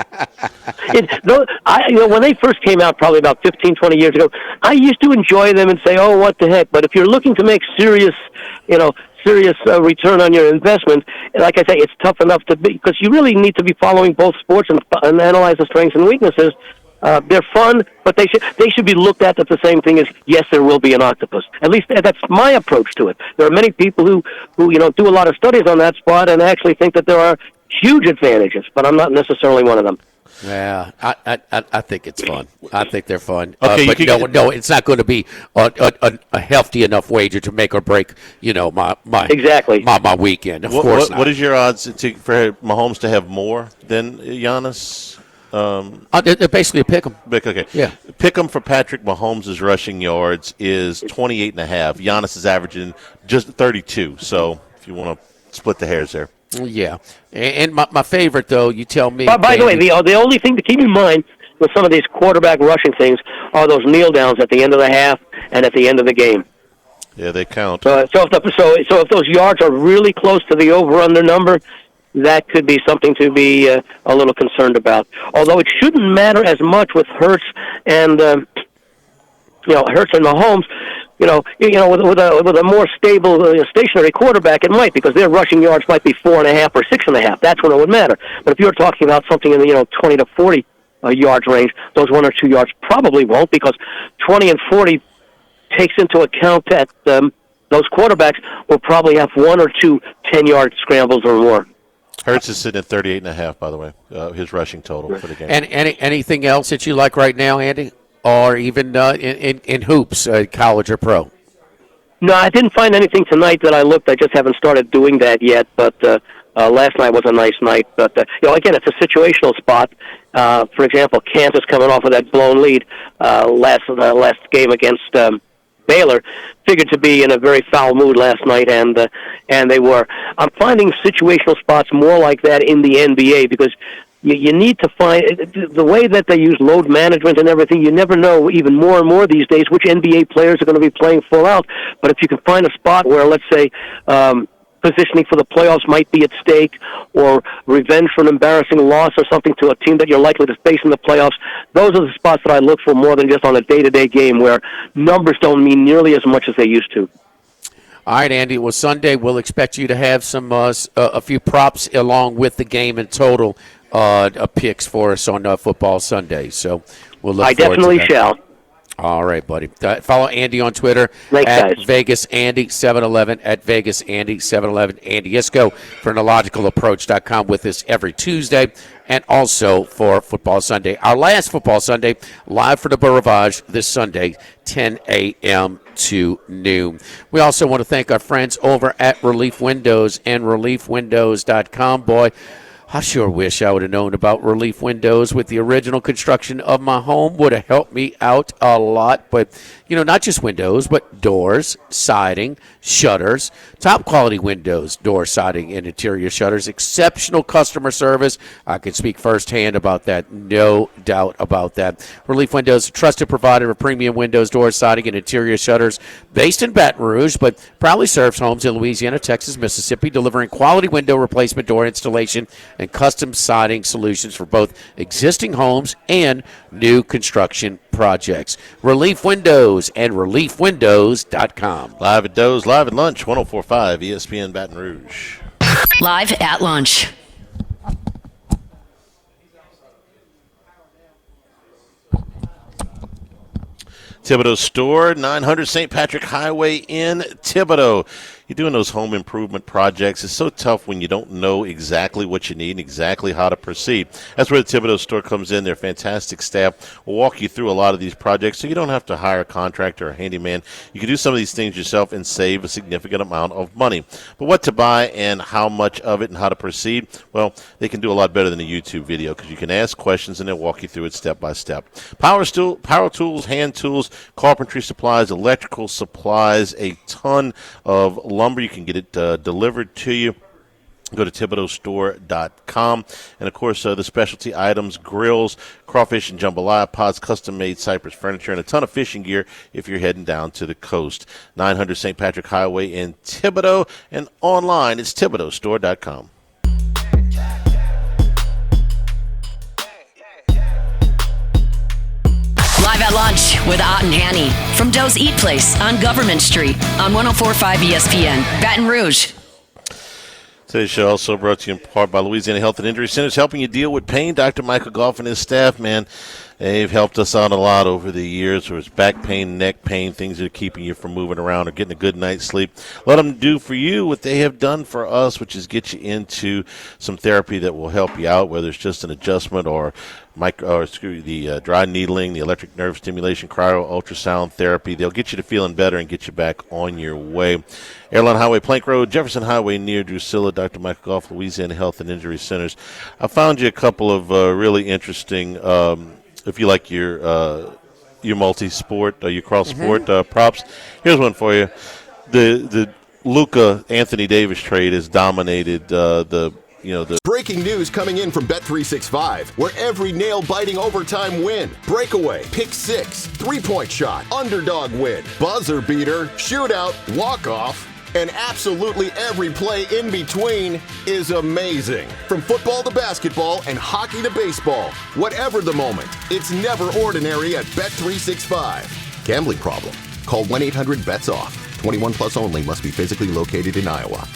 When they first came out, probably about 15, 20 years ago, I used to enjoy them and say, "Oh, what the heck?" But if you're looking to make serious return on your investment, like I say, it's tough enough to be, because you really need to be following both sports and analyze the strengths and weaknesses. They're fun, but they should be looked at as the same thing as, yes, there will be an octopus. At least that's my approach to it. There are many people who do a lot of studies on that spot and actually think that there are huge advantages, but I'm not necessarily one of them. Yeah, I think it's fun. I think they're fun. Okay, but no, it's not going to be a hefty enough wager to make or break. My weekend. Of course not. What is your odds for Mahomes to have more than Giannis? They're basically a pick 'em. Okay. Yeah. Pick 'em for Patrick Mahomes' rushing yards is 28.5. Giannis is averaging just 32. So if you want to split the hairs there. Yeah. And my favorite, though, you tell me. By the way, the only thing to keep in mind with some of these quarterback rushing things are those kneel downs at the end of the half and at the end of the game. Yeah, they count. So if those yards are really close to the over/under number, that could be something to be a little concerned about. Although it shouldn't matter as much with Hurts and Hurts and Mahomes. With a more stable, stationary quarterback, it might, because their rushing yards might be 4.5 or 6.5. That's when it would matter. But if you're talking about something in the 20 to 40 yards range, those 1 or 2 yards probably won't, because 20 and 40 takes into account that those quarterbacks will probably have 1 or 2 10-yard scrambles or more. Hurts is sitting at 38.5, by the way, his rushing total for the game. And anything else that you like right now, Andy? Or even in hoops, college or pro? No, I didn't find anything tonight that I looked. I just haven't started doing that yet. But last night was a nice night. But again, it's a situational spot. For example, Kansas coming off of that blown lead last game against Baylor, figured to be in a very foul mood last night, and they were. I'm finding situational spots more like that in the NBA, because you need to find the way that they use load management and everything. You never know, even more and more these days, which NBA players are going to be playing full out. But if you can find a spot where, let's say, positioning for the playoffs might be at stake, or revenge for an embarrassing loss or something to a team that you're likely to face in the playoffs, those are the spots that I look for more than just on a day-to-day game where numbers don't mean nearly as much as they used to. All right, Andy. Well, Sunday we'll expect you to have some a few props along with the game in total. Picks for us on Football Sunday. So we'll look forward to that. I definitely shall. All right, buddy. Follow Andy on Twitter at VegasAndy711, at VegasAndy711. Andy Iskoe for NelogicalApproach.com with us every Tuesday, and also for Football Sunday. Our last Football Sunday, live for the Barrage this Sunday, 10 a.m. to noon. We also want to thank our friends over at Relief Windows and ReliefWindows.com. Boy, I sure wish I would have known about Relief Windows with the original construction of my home. Would have helped me out a lot. But, not just windows, but doors, siding, shutters, top quality windows, door siding, and interior shutters. Exceptional customer service. I can speak firsthand about that. No doubt about that. Relief Windows, a trusted provider of premium windows, door siding, and interior shutters, based in Baton Rouge, but proudly serves homes in Louisiana, Texas, Mississippi, delivering quality window replacement, door installation, and custom siding solutions for both existing homes and new construction projects. Relief Windows and ReliefWindows.com. Live at Doe's, live at lunch, 104.5 ESPN Baton Rouge. Live at lunch. Thibodaux Store, 900 St. Patrick Highway in Thibodaux. You're doing those home improvement projects. It's so tough when you don't know exactly what you need and exactly how to proceed. That's where the Thibodaux Store comes in. Their fantastic staff will walk you through a lot of these projects, so you don't have to hire a contractor or a handyman. You can do some of these things yourself and save a significant amount of money. But what to buy and how much of it and how to proceed, well, they can do a lot better than a YouTube video, because you can ask questions and they'll walk you through it step by step. Power tools, hand tools, carpentry supplies, electrical supplies, a ton of lumber. You can get it delivered to you. Go to ThibodauxStore.com. And, of course, the specialty items, grills, crawfish and jambalaya pots, custom-made cypress furniture, and a ton of fishing gear if you're heading down to the coast. 900 St. Patrick Highway in Thibodaux. And online, it's ThibodauxStore.com. Live at lunch with Ott and Hanny from Doe's Eat Place on Government Street on 104.5 ESPN, Baton Rouge. Today's show also brought to you in part by Louisiana Health and Injury Centers, helping you deal with pain. Dr. Michael Goff and his staff, man, They've helped us out a lot over the years. Whether it's back pain, neck pain, things that are keeping you from moving around or getting a good night's sleep. Let them do for you what they have done for us, which is get you into some therapy that will help you out, whether it's just an adjustment or the dry needling, the electric nerve stimulation, cryo ultrasound therapy. They'll get you to feeling better and get you back on your way. Airline Highway, Plank Road, Jefferson Highway near Drusilla, Dr. Michael Goff, Louisiana Health and Injury Centers. I found you a couple of really interesting, if you like your multi-sport, your cross-sport props. Here's one for you. The Luka Anthony Davis trade has dominated the breaking news coming in from Bet365, where every nail-biting overtime win, breakaway, pick six, three-point shot, underdog win, buzzer beater, shootout, walk-off, and absolutely every play in between is amazing. From football to basketball and hockey to baseball, whatever the moment, it's never ordinary at Bet365. Gambling problem? Call 1-800-BETS-OFF. 21 plus only. Must be physically located in Iowa.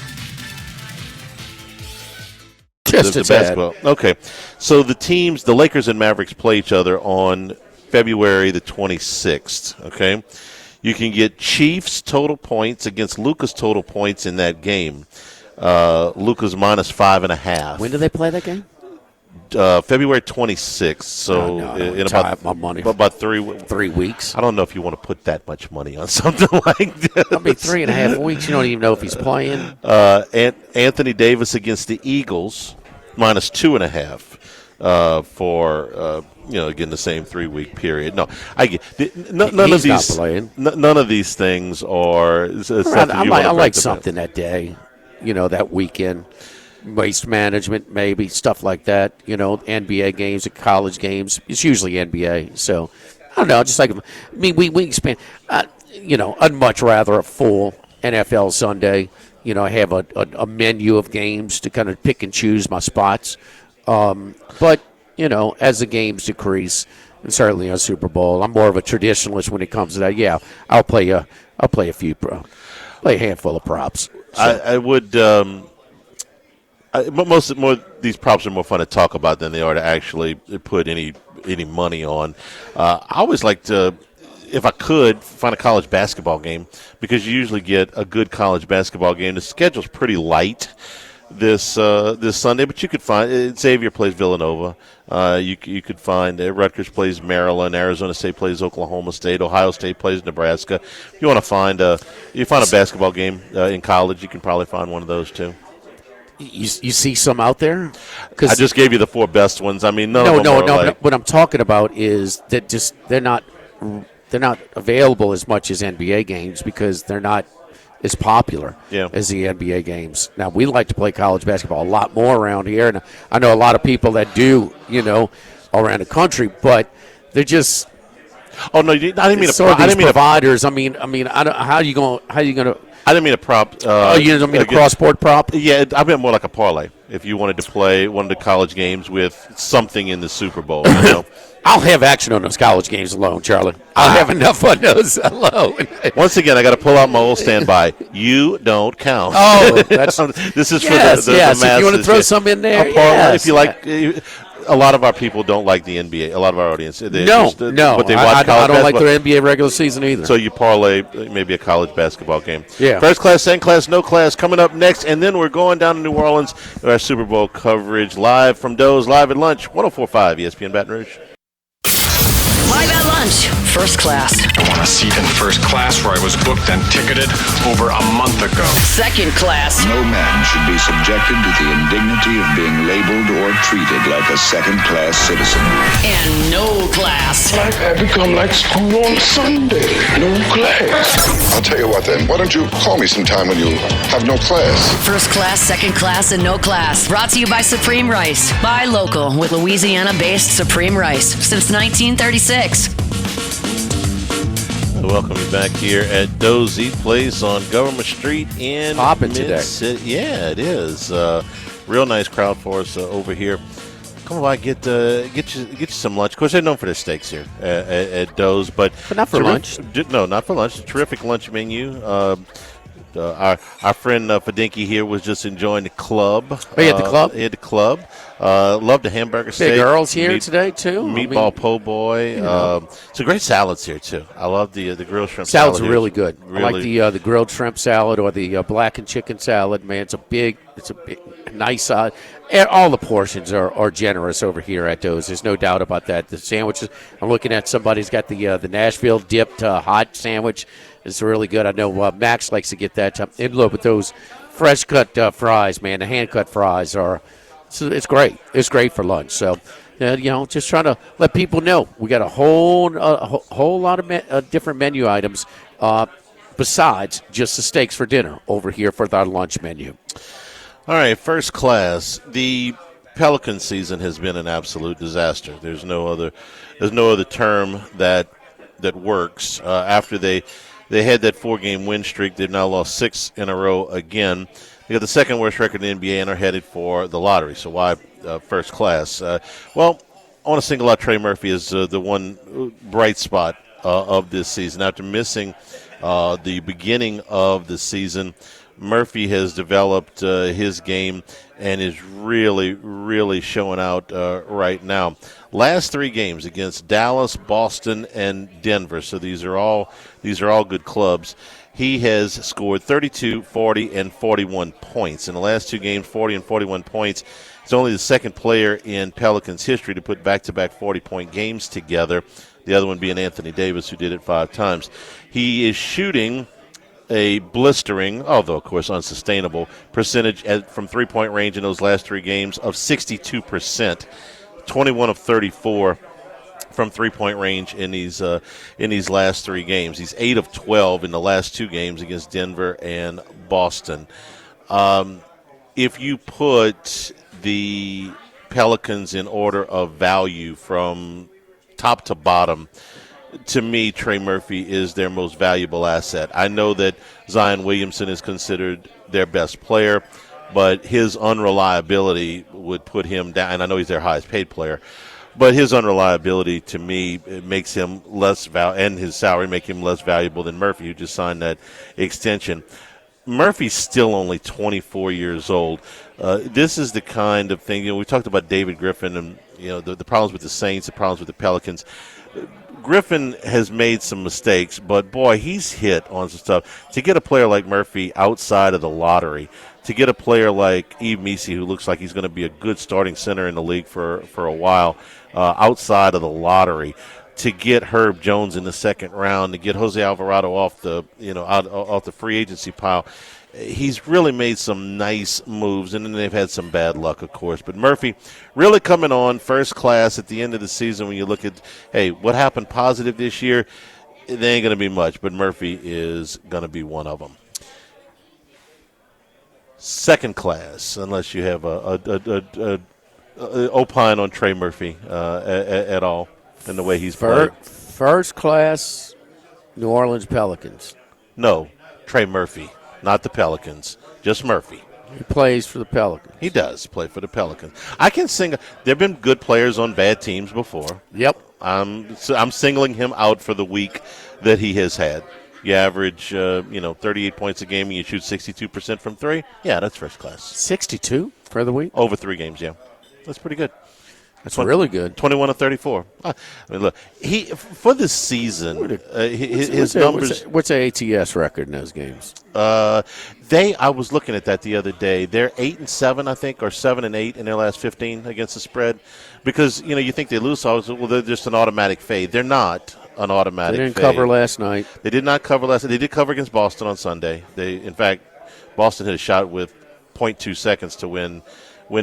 Just the basketball. Okay, so the Lakers and Mavericks play each other on February the 26th. Okay, you can get Chiefs total points against Luka's total points in that game. Luka's minus 5.5. When do they play that game? February 26th. So in about 3 weeks. I don't know if you want to put that much money on something like this. That'll be 3.5 weeks. You don't even know if he's playing. Anthony Davis against the Eagles, minus 2.5 for again the same 3-week period. No, I get none of these. None of these things are. I like something that day. That weekend. Waste management, maybe, stuff like that. NBA games, college games. It's usually NBA. So, I don't know. Just like, we expand. I'd much rather a full NFL Sunday. Have a menu of games to kind of pick and choose my spots. But, as the games decrease, and certainly on Super Bowl, I'm more of a traditionalist when it comes to that. Yeah, I'll play a handful of props. So. I would. These props are more fun to talk about than they are to actually put any money on. I always like to, if I could, find a college basketball game because you usually get a good college basketball game. The schedule's pretty light this Sunday, but you could find Xavier plays Villanova. You could find Rutgers plays Maryland, Arizona State plays Oklahoma State, Ohio State plays Nebraska. If you want to find a basketball game in college, you can probably find one of those too. You see some out there? I just gave you the 4 best ones. I mean, no. What I'm talking about is that they're not available as much as NBA games because they're not as popular as the NBA games. Now, we like to play college basketball a lot more around here, and I know a lot of people that do, around the country, but they're just. Oh no! I didn't mean providers. How are you going to? I didn't mean a prop. You don't mean a cross-sport prop? Yeah, I meant more like a parlay. If you wanted to play one of the college games with something in the Super Bowl, I'll have action on those college games alone, Charlie. I'll have enough on those alone. Once again, I got to pull out my old standby. You don't count. Oh, this is for the masses. If you want to throw some in there, if you like. A lot of our people don't like the NBA. A lot of our audience. But they watch college I don't like their NBA regular season either. So you parlay maybe a college basketball game. Yeah. First class, second class, no class coming up next. And then we're going down to New Orleans with our Super Bowl coverage live from Doe's Live at Lunch, 104.5 ESPN Baton Rouge. Live at Lunch, First Class. I want a seat in first class where I was booked and ticketed over a month ago. Second Class. No man should be subjected to the indignity of being labeled or treated like a second-class citizen. And No Class. Life had become like school on Sunday. No class. I'll tell you what then. Why don't you call me sometime when you have no class? First Class, Second Class, and No Class. Brought to you by Supreme Rice. Buy local with Louisiana-based Supreme Rice since 1936. Welcome you back here at Doe's Eat Place on Government Street in Mid-City. Yeah, it is. Real nice crowd for us over here. Come by, get you some lunch. Of course, they're known for their steaks here at Doe's, but not for lunch. No, not for lunch. A terrific lunch menu. Our friend Fadinki here was just enjoying the club. Oh, you at the club? At the club. Loved the hamburger steak. Big Earl's here today, too. Meatball po' boy. Some great salads here, too. I love the grilled shrimp salad. Salads are really good. I like the grilled shrimp salad or the blackened chicken salad, man. It's a big, nice salad. And all the portions are generous over here at those. There's no doubt about that. The sandwiches, I'm looking at somebody's got the Nashville dipped hot sandwich. It's really good. I know Max likes to get that. And look, with those fresh cut fries, man, the hand cut fries it's great. It's great for lunch. So, just trying to let people know we got a whole lot of different menu items besides just the steaks for dinner over here for our lunch menu. All right, first class. The Pelican season has been an absolute disaster. There's no other term that works. After they had that 4-game win streak, they've now lost 6 in a row again. They got the second worst record in the NBA and are headed for the lottery. So why first class? Well, I want to single out Trey Murphy as the one bright spot of this season. After missing the beginning of the season, Murphy has developed his game and is really, really showing out right now. Last 3 games against Dallas, Boston, and Denver. So these are all good clubs. He has scored 32, 40, and 41 points. In the last 2 games, 40 and 41 points. He's only the second player in Pelicans history to put back-to-back 40-point games together, the other one being Anthony Davis, who did it 5 times. He is shooting a blistering, although, of course, unsustainable, percentage from three-point range in those last 3 games of 62%, 21 of 34 from three-point range in these last 3 games. He's 8 of 12 in the last 2 games against Denver and Boston. If you put the Pelicans in order of value from top to bottom, to me, Trey Murphy is their most valuable asset. I know that Zion Williamson is considered their best player, but his unreliability would put him down, and I know he's their highest paid player, but his unreliability, to me, it makes him less and his salary make him less valuable than Murphy, who just signed that extension. Murphy's still only 24 years old. This is the kind of thing, we talked about David Griffin and, the problems with the Saints, the problems with the Pelicans. Griffin has made some mistakes, but, boy, he's hit on some stuff. To get a player like Murphy outside of the lottery, to get a player like Yves Missi, who looks like he's going to be a good starting center in the league for a while, outside of the lottery, to get Herb Jones in the second round, to get Jose Alvarado off the off the free agency pile, he's really made some nice moves, and then they've had some bad luck, of course. But Murphy really coming on first class at the end of the season. When you look at, hey, what happened positive this year, there ain't going to be much, but Murphy is going to be one of them. Second class, unless you have a opine on Trey Murphy at all in the way he's played. First class, New Orleans Pelicans. No, Trey Murphy. Not the Pelicans, just Murphy. He plays for the Pelicans. He does play for the Pelicans. I can sing. There have been good players on bad teams before. Yep. I'm singling him out for the week that he has had. You average, 38 points a game and you shoot 62% from 3. Yeah, that's first class. 62 for the week? Over 3 games, yeah. That's pretty good. That's really good. 21 of 34. I mean, look, for this season, his numbers. What's the ATS record in those games? I was looking at that the other day. They're 8-7, I think, or 7-8 in their last 15 against the spread. Because you think they lose, so they're just an automatic fade. They're not an automatic fade. They didn't cover last night. They did not cover last night. They did cover against Boston on Sunday. In fact, Boston hit a shot with 0.2 seconds to win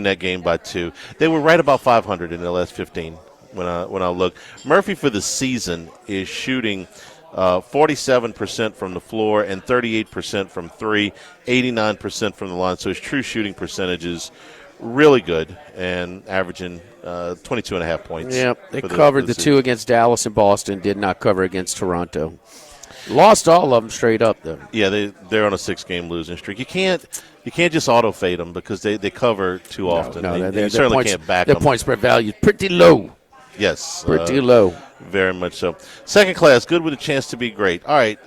that game by 2. They were right about 500 in the last 15 when I look. Murphy for the season is shooting 47% from the floor and 38% from 3, 89% from the line. So his true shooting percentage is really good and averaging 22.5 points. Yeah, they covered the 2 against Dallas and Boston, did not cover against Toronto. Lost all of them straight up, though. Yeah, they're on a 6-game losing streak. You can't just auto-fade them because they cover too often. You certainly can't back them. Their point spread value is pretty low. Yes. Pretty low. Very much so. Second class, good with a chance to be great. All right,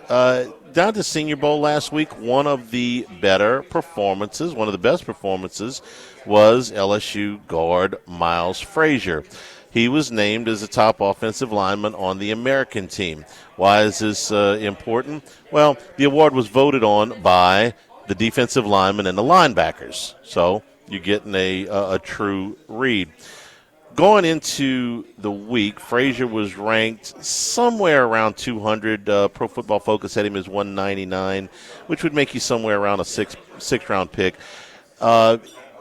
down to Senior Bowl last week, one of the better performances, one of the best performances, was LSU guard Miles Frazier. He was named as a top offensive lineman on the American team. Why is this important? Well, the award was voted on by the defensive linemen and the linebackers. So you're getting a true read. Going into the week, Frazier was ranked somewhere around 200. Pro Football Focus had him as 199, which would make you somewhere around a sixth-round pick.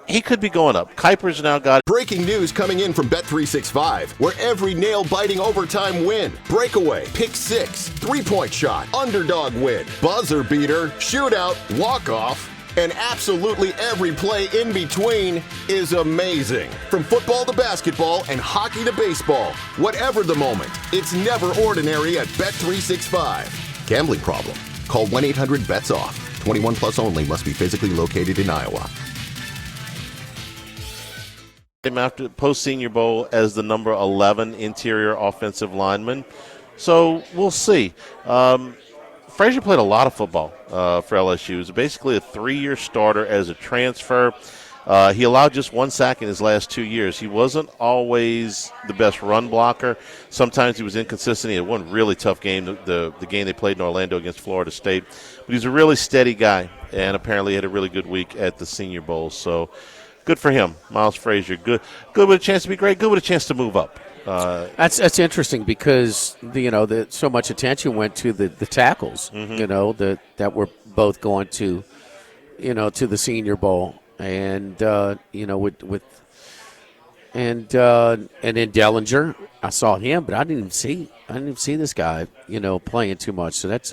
He could be going up. Kuiper's now got... Breaking news coming in from Bet365, where every nail-biting overtime win, breakaway, pick six, three-point shot, underdog win, buzzer beater, shootout, walk-off, and absolutely every play in between is amazing. From football to basketball and hockey to baseball, whatever the moment, it's never ordinary at Bet365. Gambling problem? Call 1-800-BETS-OFF. 21 plus only. Must be physically located in Iowa. Him after post-Senior Bowl as the number 11 interior offensive lineman. So we'll see. Frazier played a lot of football for LSU. He was basically a 3-year starter as a transfer. He allowed just 1 sack in his last 2 years. He wasn't always the best run blocker. Sometimes he was inconsistent. He had one really tough game, the game they played in Orlando against Florida State. But he's a really steady guy, and apparently had a really good week at the Senior Bowl. So good for him, Miles Frazier. Good with a chance to be great. Good with a chance to move up. That's interesting because so much attention went to the tackles. Mm-hmm. That were both going to to the Senior Bowl, and then Dellinger. I saw him, but I didn't even see this guy playing too much. So that's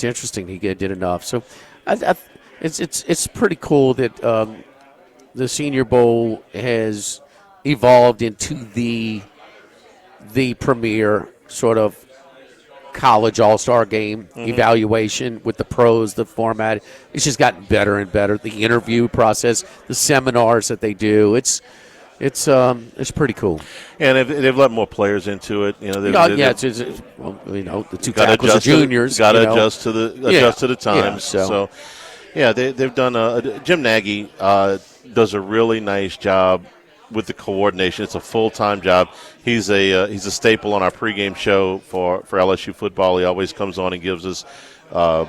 interesting. He did enough. So it's pretty cool that the Senior Bowl has evolved into the premier sort of college all-star game evaluation with the pros, the format. It's just gotten better and better. The interview process, the seminars that they do, it's pretty cool. And they've let more players into it. The two tackles are juniors. Got to adjust to the times. Yeah, they've done. Jim Nagy does a really nice job with the coordination. It's a full-time job. He's a staple on our pregame show for LSU football. He always comes on and gives us a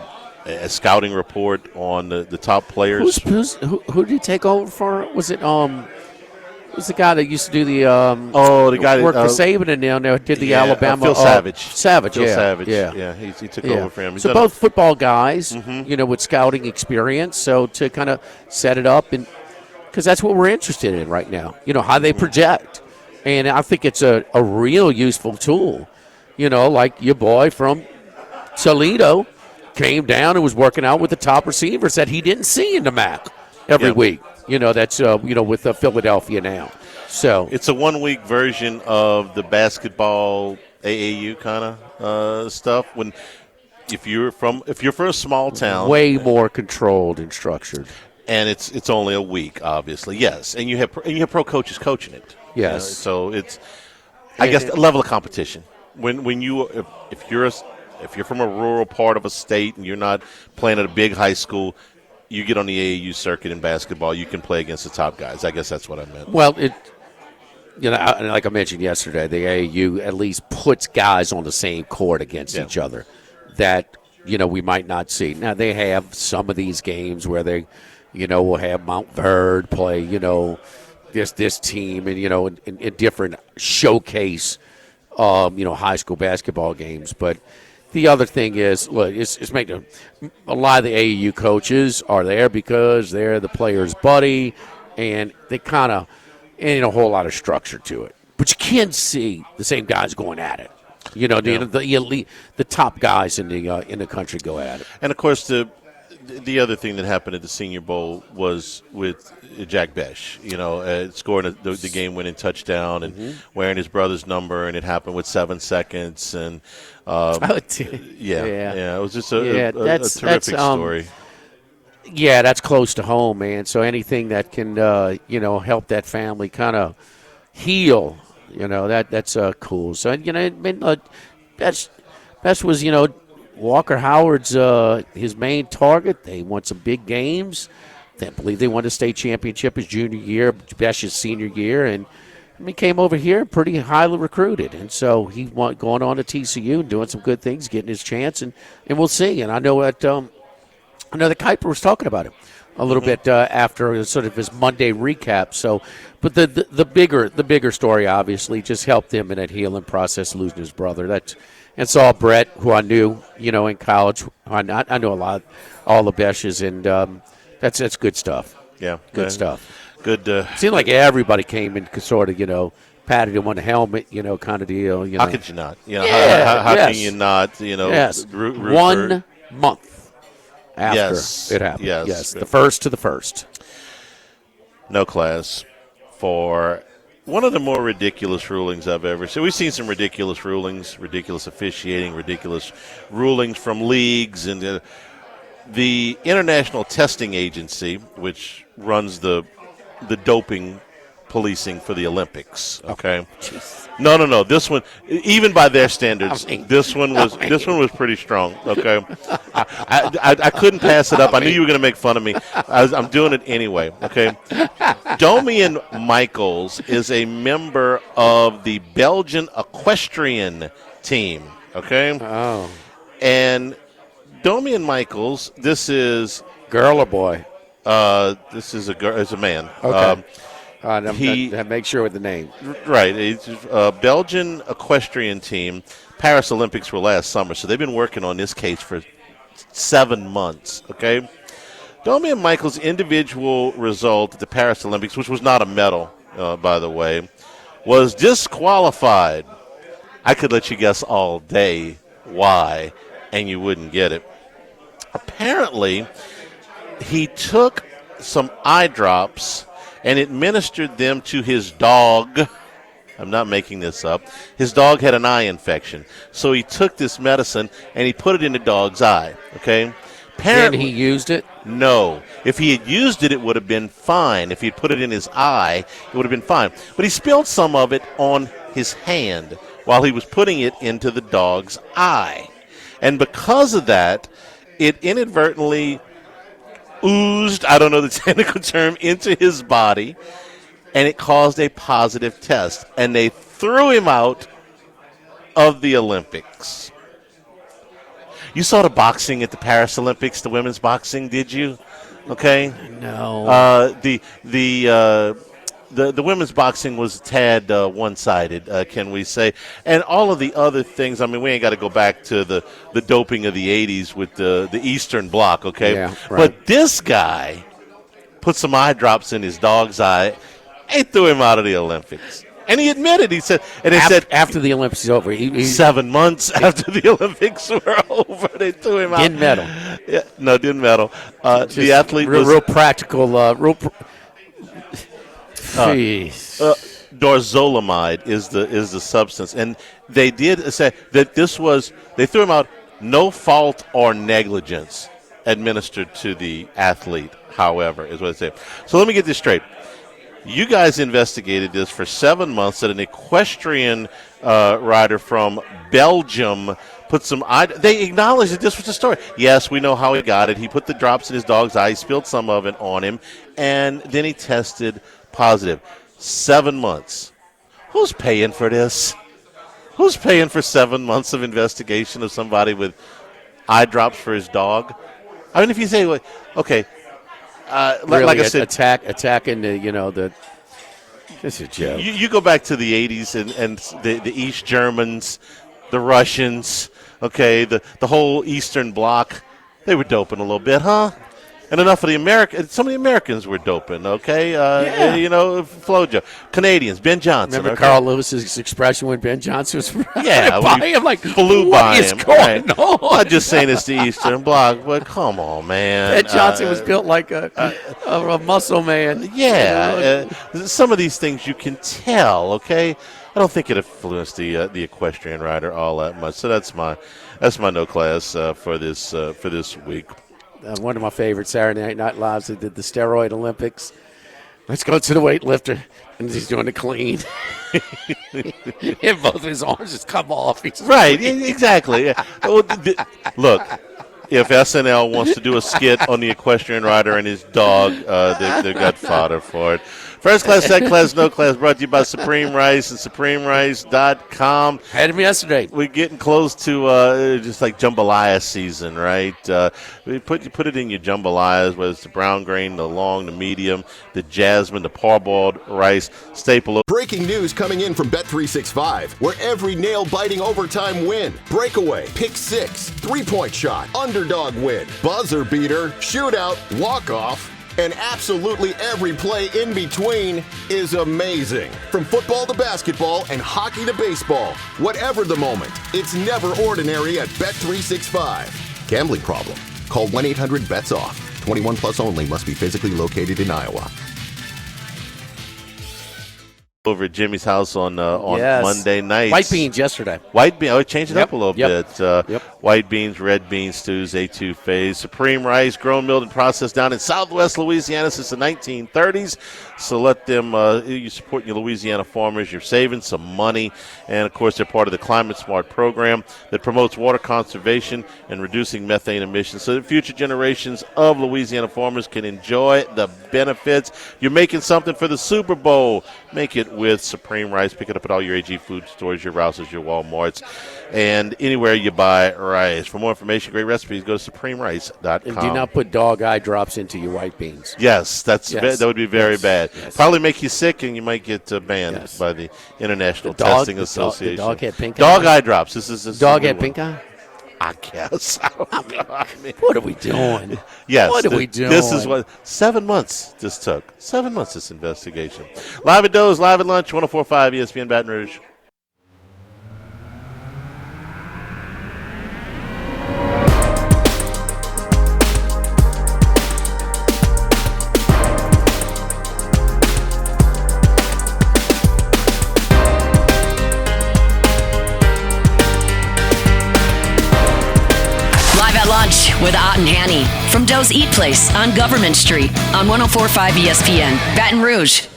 scouting report on the top players. Who did he take over for? Was it who's the guy that used to do the guy that worked for Saban and now did the Alabama? Phil Savage. Phil Savage. Yeah. He took over for him. So both football guys, with scouting experience. So to kind of set it up and because that's what we're interested in right now. How they project, and I think it's a real useful tool. Like your boy from Toledo came down and was working out with the top receivers that he didn't see in the MAC every week. That's with Philadelphia now. So it's a 1 week version of the basketball AAU kind of stuff. If you're from a small town, way more controlled and structured. And it's only a week, obviously. Yes, and you have pro coaches coaching it. Yes, so it's I guess a level of competition. When you if you're from a rural part of a state and you're not playing at a big high school, you get on the AAU circuit in basketball. You can play against the top guys. I guess that's what I meant. Well, like I mentioned yesterday, the AAU at least puts guys on the same court against each other that we might not see. Now they have some of these games where they. We'll have Mount Verde play, this team and, in different showcase, high school basketball games. But the other thing is, look, it's making a lot of the AAU coaches are there because they're the player's buddy and they kind of ain't a whole lot of structure to it. But you can see the same guys going at it. The elite, the top guys in the country go at it. And, of course, the other thing that happened at the Senior Bowl was with Jack Besh, scoring the game-winning touchdown and wearing his brother's number, and it happened with 7 seconds. And it was just a terrific story. Yeah, that's close to home, man. So anything that can, help that family kind of heal, that's cool. So Besh was, Walker Howard's his main target. They won some big games. I believe they won the state championship his junior year, Besh's senior year, and he came over here pretty highly recruited. And so he going on to TCU and doing some good things, getting his chance, and we'll see. And I know that Kuiper was talking about him a little bit after sort of his Monday recap. So, but the bigger story obviously just helped him in that healing process, losing his brother. And saw Brett, who I knew, in college. I know all the Beshes, and that's good stuff. Yeah, good stuff. Good. Seemed like everybody came and sort of, patted him on the helmet, kind of deal. How could you not? How can you not? Yes. Root 1 month after it happened. Yes. The first to the first. No class for one of the more ridiculous rulings I've ever seen. We've seen some ridiculous rulings, ridiculous officiating, ridiculous rulings from leagues, and the International Testing Agency, which runs the doping policing for the Olympics. Okay. No. This one, even by their standards, this one was pretty strong. Okay. I couldn't pass it up. I knew you were going to make fun of me. I'm doing it anyway. Okay. Domian Michaels is a member of the Belgian equestrian team. Okay. Oh. And Domian Michaels, this is girl or boy? This is a girl. It's a man. Okay. Make sure with the name. Right. It's a Belgian equestrian team. Paris Olympics were last summer, so they've been working on this case for 7 months. Okay. Domian Michaels' individual result at the Paris Olympics, which was not a medal, by the way, was disqualified. I could let you guess all day why, and you wouldn't get it. Apparently, he took some eye drops and administered them to his dog. I'm not making this up. His dog had an eye infection. So he took this medicine and he put it in the dog's eye. Okay? And he used it? No. If he had used it, it would have been fine. If he had put it in his eye, it would have been fine. But he spilled some of it on his hand while he was putting it into the dog's eye. And because of that, it inadvertently oozed, I don't know the technical term, into his body, and it caused a positive test. And they threw him out of the Olympics. You saw the boxing at the Paris Olympics, the women's boxing, did you? Okay. No. The women's boxing was a tad one-sided, can we say? And all of the other things, I mean, we ain't got to go back to the doping of the 80s with the Eastern Bloc, okay? Yeah, right. But this guy put some eye drops in his dog's eye and threw him out of the Olympics. And he admitted, he said after the Olympics is over, 7 months after the Olympics were over, they threw him out. Didn't medal. Yeah, no, didn't medal. The athlete was real practical. Dorzolamide is the substance, and they did say that they threw him out, no fault or negligence administered to the athlete, however, is what it said. So let me get this straight. You guys investigated this for 7 months, that an equestrian rider from Belgium put some they acknowledged that this was the story. Yes, we know how he got it. He put the drops in his dog's eye, spilled some of it on him, and then he tested positive. 7 months. Who's paying for this? Who's paying for 7 months of investigation of somebody with eye drops for his dog? I mean, if you say, okay, really, like I said, attacking the. This is a joke. You go back to the 80s and the East Germans, the Russians, okay, the whole Eastern Bloc, they were doping a little bit, huh? And enough of the some of the Americans were doping, okay? Flojo. Canadians, Ben Johnson. Remember Carl Lewis's expression when Ben Johnson was I'm like, flew by him. Going on? I'm not just saying it's the Eastern Bloc, but come on, man. Ben Johnson was built like a muscle man. Yeah. Some of these things you can tell, okay? I don't think it influenced the equestrian rider all that much. So that's my no class for this week. One of my favorite Saturday Night Lives, they did the steroid Olympics. Let's go to the weightlifter. And he's doing the clean. And both of his arms just come off. Right, exactly. Look, if SNL wants to do a skit on the equestrian rider and his dog, they've got fodder for it. First class, second class, no class, brought to you by Supreme Rice and SupremeRice.com. Had him yesterday. We're getting close to just like jambalaya season, right? You put it in your jambalayas, whether it's the brown grain, the long, the medium, the jasmine, the parboiled rice, staple. Breaking news coming in from Bet365, where every nail-biting overtime win, breakaway, pick six, three-point shot, underdog win, buzzer beater, shootout, walk-off, and absolutely every play in between is amazing. From football to basketball and hockey to baseball, whatever the moment, it's never ordinary at Bet365. Gambling problem? Call 1-800-BETS-OFF. 21 plus only. Must be physically located in Iowa. Over at Jimmy's house on Yes. Monday nights. White beans yesterday. White beans. Oh, changed it up a little bit. Yep. White beans, red beans, stews, etouffees. Supreme Rice, grown, milled, and processed down in Southwest Louisiana since the 1930s. So let them, you support your Louisiana farmers. You're saving some money. And, of course, they're part of the Climate Smart program that promotes water conservation and reducing methane emissions so that future generations of Louisiana farmers can enjoy the benefits. You're making something for the Super Bowl. Make it with Supreme Rice. Pick it up at all your AG food stores, your Rouses, your Walmarts, and anywhere you buy rice. For more information, great recipes, go to SupremeRice.com. And do not put dog eye drops into your white beans. Yes, that would be very bad. Yes. Probably make you sick, and you might get banned by the International Testing Association. The dog had pink eye. Dog eye drops. This is dog had pink eye. I guess. I mean, what are we doing? Yes. What are we doing? This is what 7 months this took. 7 months this investigation. Live at Doe's, live at lunch, 104.5 ESPN Baton Rouge. With Ott and Hanny from Doe's Eat Place on Government Street on 104.5 ESPN, Baton Rouge.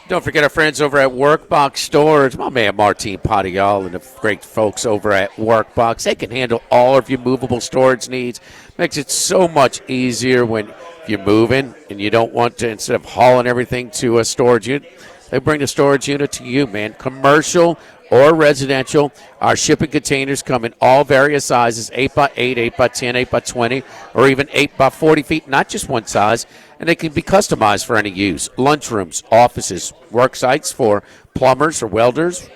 Don't forget our friends over at Workbox Storage. My man Martin Padial and the great folks over at Workbox. They can handle all of your movable storage needs. Makes it so much easier when you're moving and you don't want to, instead of hauling everything to a storage unit, they bring the storage unit to you, man. Commercial or residential. Our shipping containers come in all various sizes, 8x8, 8x10, 8x20, or even 8x40 feet, not just one size, and they can be customized for any use. Lunchrooms, offices, work sites for plumbers or welders,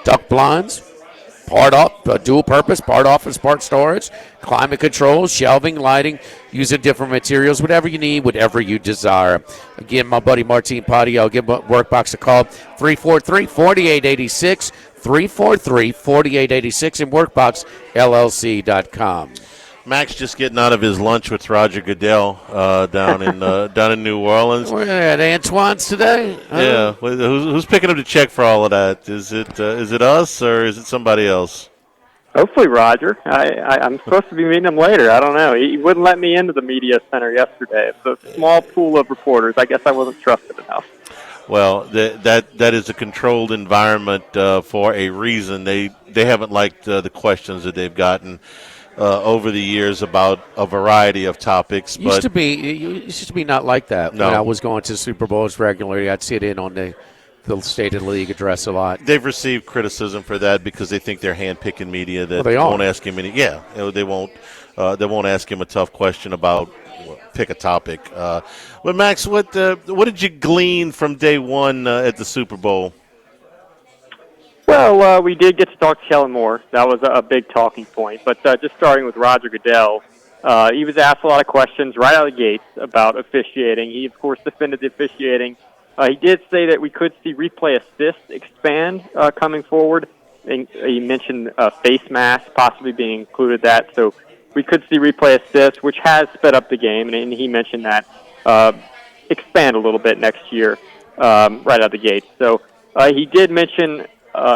duct blinds, dual purpose, part office, part storage, climate control, shelving, lighting, using different materials, whatever you need, whatever you desire. Again, my buddy Martin Padial, give Workbox a call, 343-4886, 343-4886, and WorkboxLLC.com. Max just getting out of his lunch with Roger Goodell down in New Orleans. We're at Antoine's today. Yeah, who's picking up the check for all of that? Is it us or is it somebody else? Hopefully Roger. I'm supposed to be meeting him later. I don't know. He wouldn't let me into the media center yesterday. It's a small pool of reporters. I guess I wasn't trusted enough. Well, that is a controlled environment for a reason. They haven't liked the questions that they've gotten over the years about a variety of topics. Used to be not like that. No. When I was going to Super Bowls regularly, I'd sit in on the State of the League address a lot. They've received criticism for that because they think they're hand-picking media that they won't ask him any. Yeah, they won't ask him a tough question about pick a topic. But Max, what did you glean from day one at the Super Bowl? Well, we did get to talk to Kellen Moore. That was a big talking point. But just starting with Roger Goodell, he was asked a lot of questions right out of the gates about officiating. He, of course, defended the officiating. He did say that we could see replay assist expand coming forward. And he mentioned face masks possibly being included that. So we could see replay assist, which has sped up the game. And he mentioned that expand a little bit next year right out of the gate. So he did mention...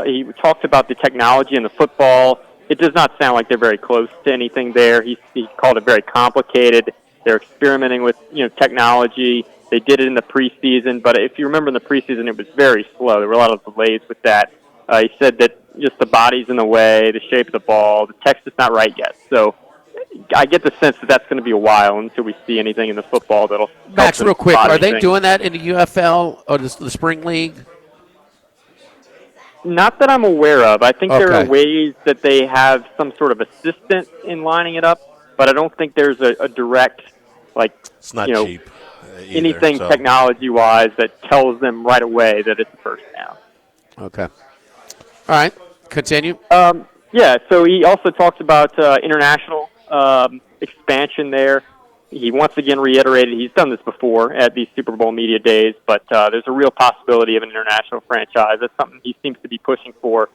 he talked about the technology in the football. It does not sound like they're very close to anything there. He called it very complicated. They're experimenting with technology. They did it in the preseason, but if you remember in the preseason, it was very slow. There were a lot of delays with that. He said that just the body's in the way, the shape of the ball, the text is not right yet. So I get the sense that that's going to be a while until we see anything in the football that'll Max, real quick, are they anything. doing that in the UFL or the Spring League? Not that I'm aware of. I think there Okay. are ways that they have some sort of assistant in lining it up, but I don't think there's a direct, it's not cheap. Either, anything so. technology-wise that tells them right away that it's first down. Okay. All right. Continue. Yeah, so he also talks about international expansion there. He once again reiterated he's done this before at these Super Bowl media days, but there's a real possibility of an international franchise. That's something he seems to be pushing for,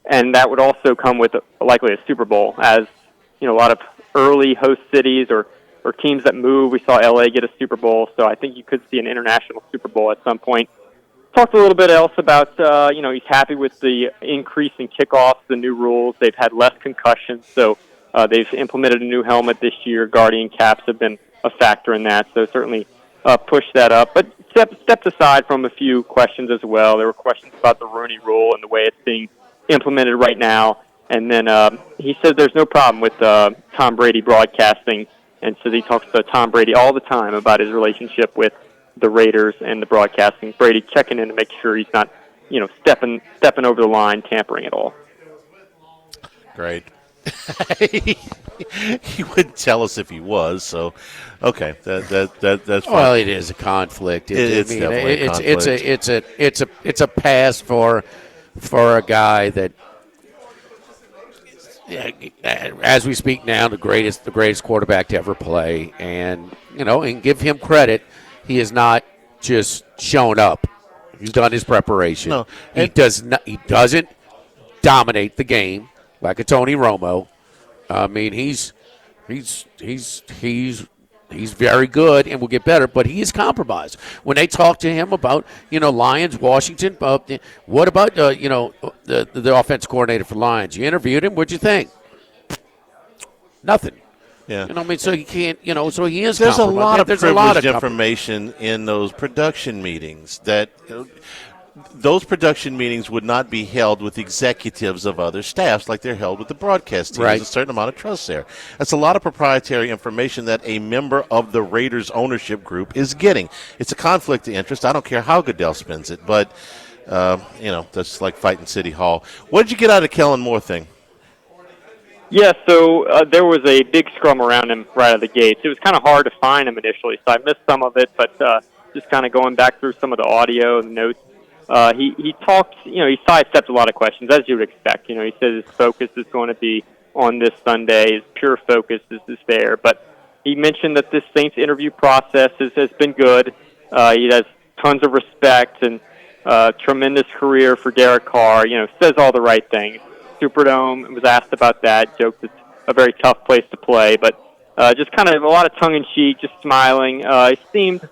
and that would also come with likely a Super Bowl, as a lot of early host cities or teams that move. We saw LA get a Super Bowl, so I think you could see an international Super Bowl at some point. Talked a little bit else about, he's happy with the increase in kickoffs, the new rules. They've had less concussions, so they've implemented a new helmet this year. Guardian caps have been a factor in that, so certainly pushed that up. But stepped aside from a few questions as well. There were questions about the Rooney Rule and the way it's being implemented right now. And then he said there's no problem with Tom Brady broadcasting, and so he talks to Tom Brady all the time about his relationship with the Raiders and the broadcasting. Brady checking in to make sure he's not, stepping over the line, tampering at all. Great. He wouldn't tell us if he was, so okay, that's fine. Well, it is a conflict. It's definitely a conflict. It's a pass for a guy that, as we speak now, the greatest quarterback to ever play, and and give him credit. He has not just shown up. He's done his preparation. No, he doesn't dominate the game like a Tony Romo. I mean, he's very good and will get better, but he is compromised. When they talk to him about Lions, Washington, what about the offense coordinator for Lions? You interviewed him. What'd you think? Nothing. Yeah. So he can't, so he is There's compromised. a lot of There's privileged information in those production meetings that those production meetings would not be held with executives of other staffs like they're held with the broadcast team. Right. There's a certain amount of trust there. That's a lot of proprietary information that a member of the Raiders ownership group is getting. It's a conflict of interest. I don't care how Goodell spends it, but, that's like fighting City Hall. What did you get out of the Kellen Moore thing? Yeah, so there was a big scrum around him right out of the gates. It was kind of hard to find him initially, so I missed some of it, but just kind of going back through some of the audio and notes, he talked, he sidestepped a lot of questions, as you would expect. He said his focus is going to be on this Sunday. His pure focus is there, but he mentioned that this Saints interview process has been good. He has tons of respect and tremendous career for Derek Carr, says all the right things. Superdome was asked about that, joked it's a very tough place to play, but just kind of a lot of tongue-in-cheek, just smiling. He seemed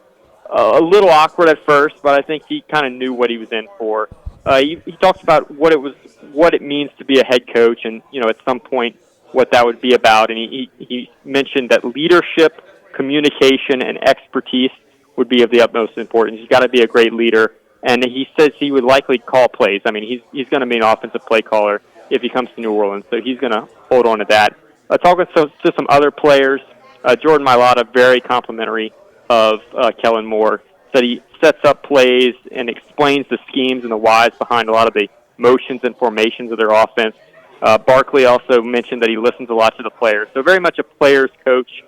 a little awkward at first, but I think he kind of knew what he was in for. He talks about what it means to be a head coach, and at some point what that would be about. And he mentioned that leadership, communication, and expertise would be of the utmost importance. He's got to be a great leader, and he says he would likely call plays. I mean, he's going to be an offensive play caller if he comes to New Orleans, so he's going to hold on to that. Talking to some other players, Jordan Mailata, very complimentary of Kellen Moore, said he sets up plays and explains the schemes and the whys behind a lot of the motions and formations of their offense. Barkley also mentioned that he listens a lot to the players, so very much a player's coach,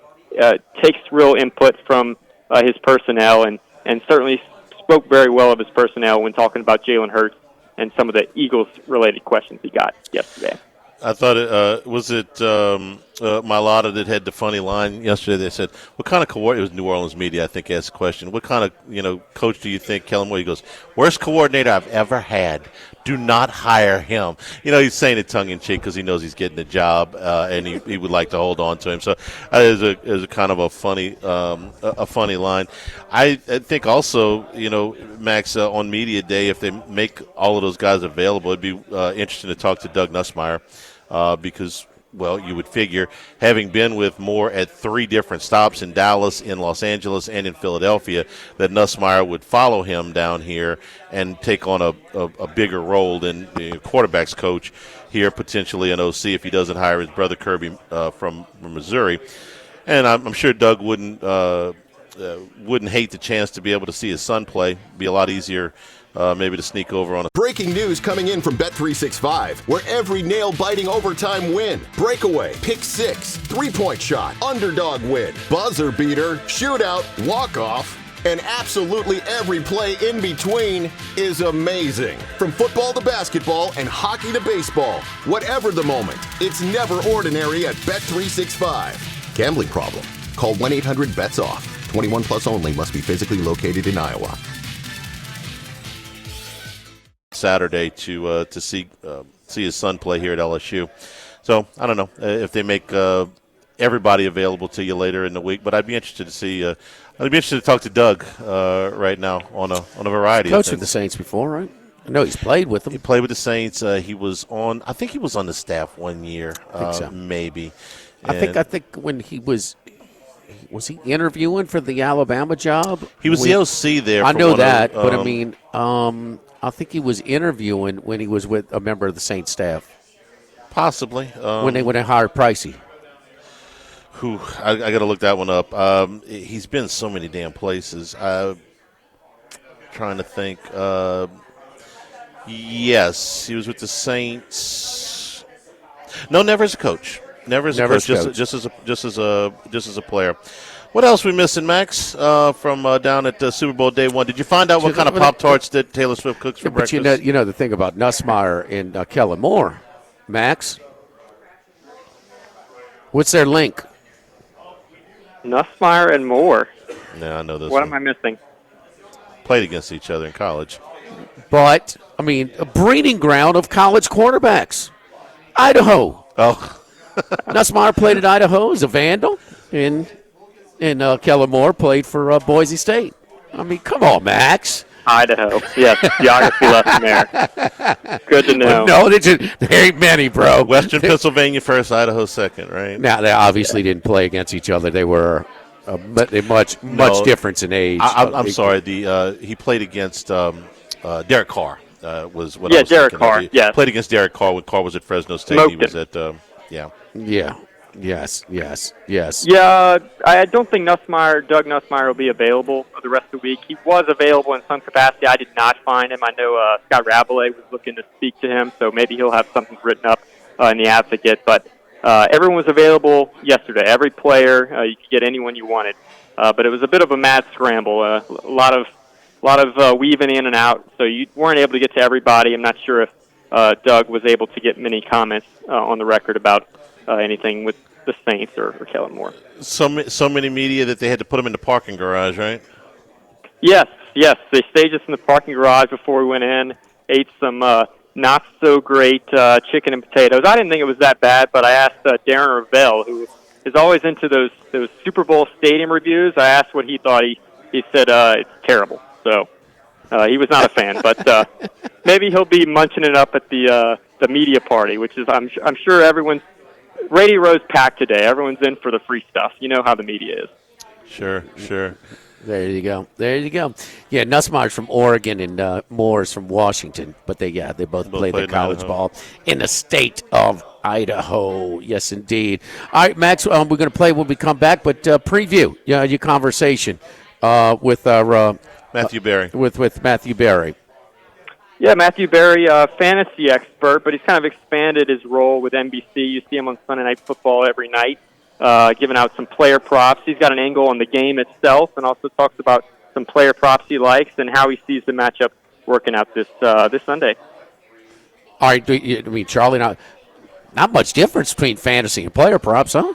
takes real input from his personnel, and certainly spoke very well of his personnel when talking about Jalen Hurts and some of the Eagles-related questions he got yesterday. I thought was it Mailata that had the funny line yesterday. They said, "What kind of coordinator?" It was New Orleans media, I think, asked the question. What kind of coach do you think Kellen Moore? He goes, "Worst coordinator I've ever had. Do not hire him." He's saying it tongue in cheek because he knows he's getting the job, and he would like to hold on to him. So it was a kind of a funny line. I think also, Max, on media day, if they make all of those guys available, it'd be interesting to talk to Doug Nussmeier because well, you would figure, having been with Moore at 3 different stops in Dallas, in Los Angeles, and in Philadelphia, that Nussmeier would follow him down here and take on a bigger role than the quarterback's coach here, potentially an OC if he doesn't hire his brother Kirby from Missouri. And I'm sure Doug wouldn't hate the chance to be able to see his son play. Be a lot easier maybe to sneak over on a. Breaking news coming in from Bet365, where every nail-biting overtime win, breakaway, pick six, three-point shot, underdog win, buzzer beater, shootout, walk-off, and absolutely every play in between is amazing. From football to basketball and hockey to baseball, whatever the moment, it's never ordinary at Bet365. Gambling problem? Call 1-800-BETS-OFF. 21 plus only. Must be physically located in Iowa. Saturday to see his son play here at LSU. So I don't know if they make everybody available to you later in the week, but I'd be interested to see. I'd be interested to talk to Doug right now on a variety of things. Coached with the Saints before, right? I know he's played with them. He played with the Saints. He was on. I think he was on the staff one year. I think so. Maybe. I think when he was he interviewing for the Alabama job? He was the OC there. I know that, but I mean, I think he was interviewing when he was with a member of the Saints staff. Possibly. When they hired Pricey. I got to look that one up. He's been so many damn places. Trying to think. Yes, he was with the Saints. No, never as a coach. Never as a coach. Just as a player. What else we missing, Max? From down at Super Bowl Day 1, did you find out what kind of Pop-Tarts that Taylor Swift cooks for breakfast? But you know the thing about Nussmeier and Kellen Moore, Max. What's their link? Nussmeier and Moore. Yeah, I know this. What am I missing? Played against each other in college. But I mean, a breeding ground of college quarterbacks. Idaho. Oh. Nussmeier played at Idaho as a Vandal, and Kellen Moore played for Boise State. I mean, come on, Max. Idaho. Yes, geography lesson there. Good to know. No, there ain't many, bro. Western Pennsylvania first, Idaho second, right? Now, they obviously didn't play against each other. They were much difference in age. I'm sorry. He played against Derek Carr. Was what I was Derek thinking. Carr. Yes. Played against Derek Carr when Carr was at Fresno State. Smoked he was him. at Yes. Yeah, I don't think Doug Nussmeier will be available for the rest of the week. He was available in some capacity. I did not find him. I know Scott Rabelais was looking to speak to him, so maybe he'll have something written up in the Advocate. But everyone was available yesterday. Every player, you could get anyone you wanted. But it was a bit of a mad scramble. A lot of weaving in and out, so you weren't able to get to everybody. I'm not sure if Doug was able to get many comments on the record about anything with the Saints or Kellen Moore. So many media that they had to put him in the parking garage, right? Yes. They staged us in the parking garage before we went in, ate some not so great chicken and potatoes. I didn't think it was that bad, but I asked Darren Ravel, who is always into those Super Bowl stadium reviews. I asked what he thought. He said it's terrible. So he was not a fan, but maybe he'll be munching it up at the media party, which is I'm sure everyone's Radio Row's packed today. Everyone's in for the free stuff. You know how the media is. Sure. There you go. Yeah, Nussmeier's from Oregon and Moore's from Washington, but they both played the college ball in the state of Idaho. Yes, indeed. All right, Max, we're going to play when we come back, but preview your conversation with Matthew Berry. With Matthew Berry. Yeah, Matthew Berry, fantasy expert, but he's kind of expanded his role with NBC. You see him on Sunday Night Football every night, giving out some player props. He's got an angle on the game itself and also talks about some player props he likes and how he sees the matchup working out this Sunday. All right, I mean, Charlie, not much difference between fantasy and player props, huh?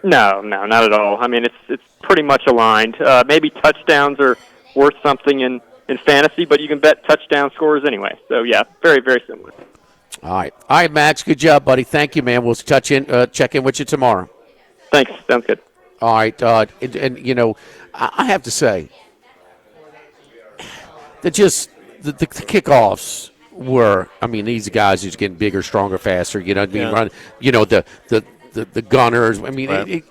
No, not at all. I mean, it's pretty much aligned. Maybe touchdowns are worth something in fantasy, but you can bet touchdown scores anyway. So, yeah, very, very similar. All right, Max, good job, buddy. Thank you, man. We'll check in with you tomorrow. Thanks. Sounds good. All right, and you know, I have to say that just the kickoffs were, I mean, these guys who's getting bigger, stronger, faster. You know what I mean? Yeah. Run, you know, the gunners. I mean, Right.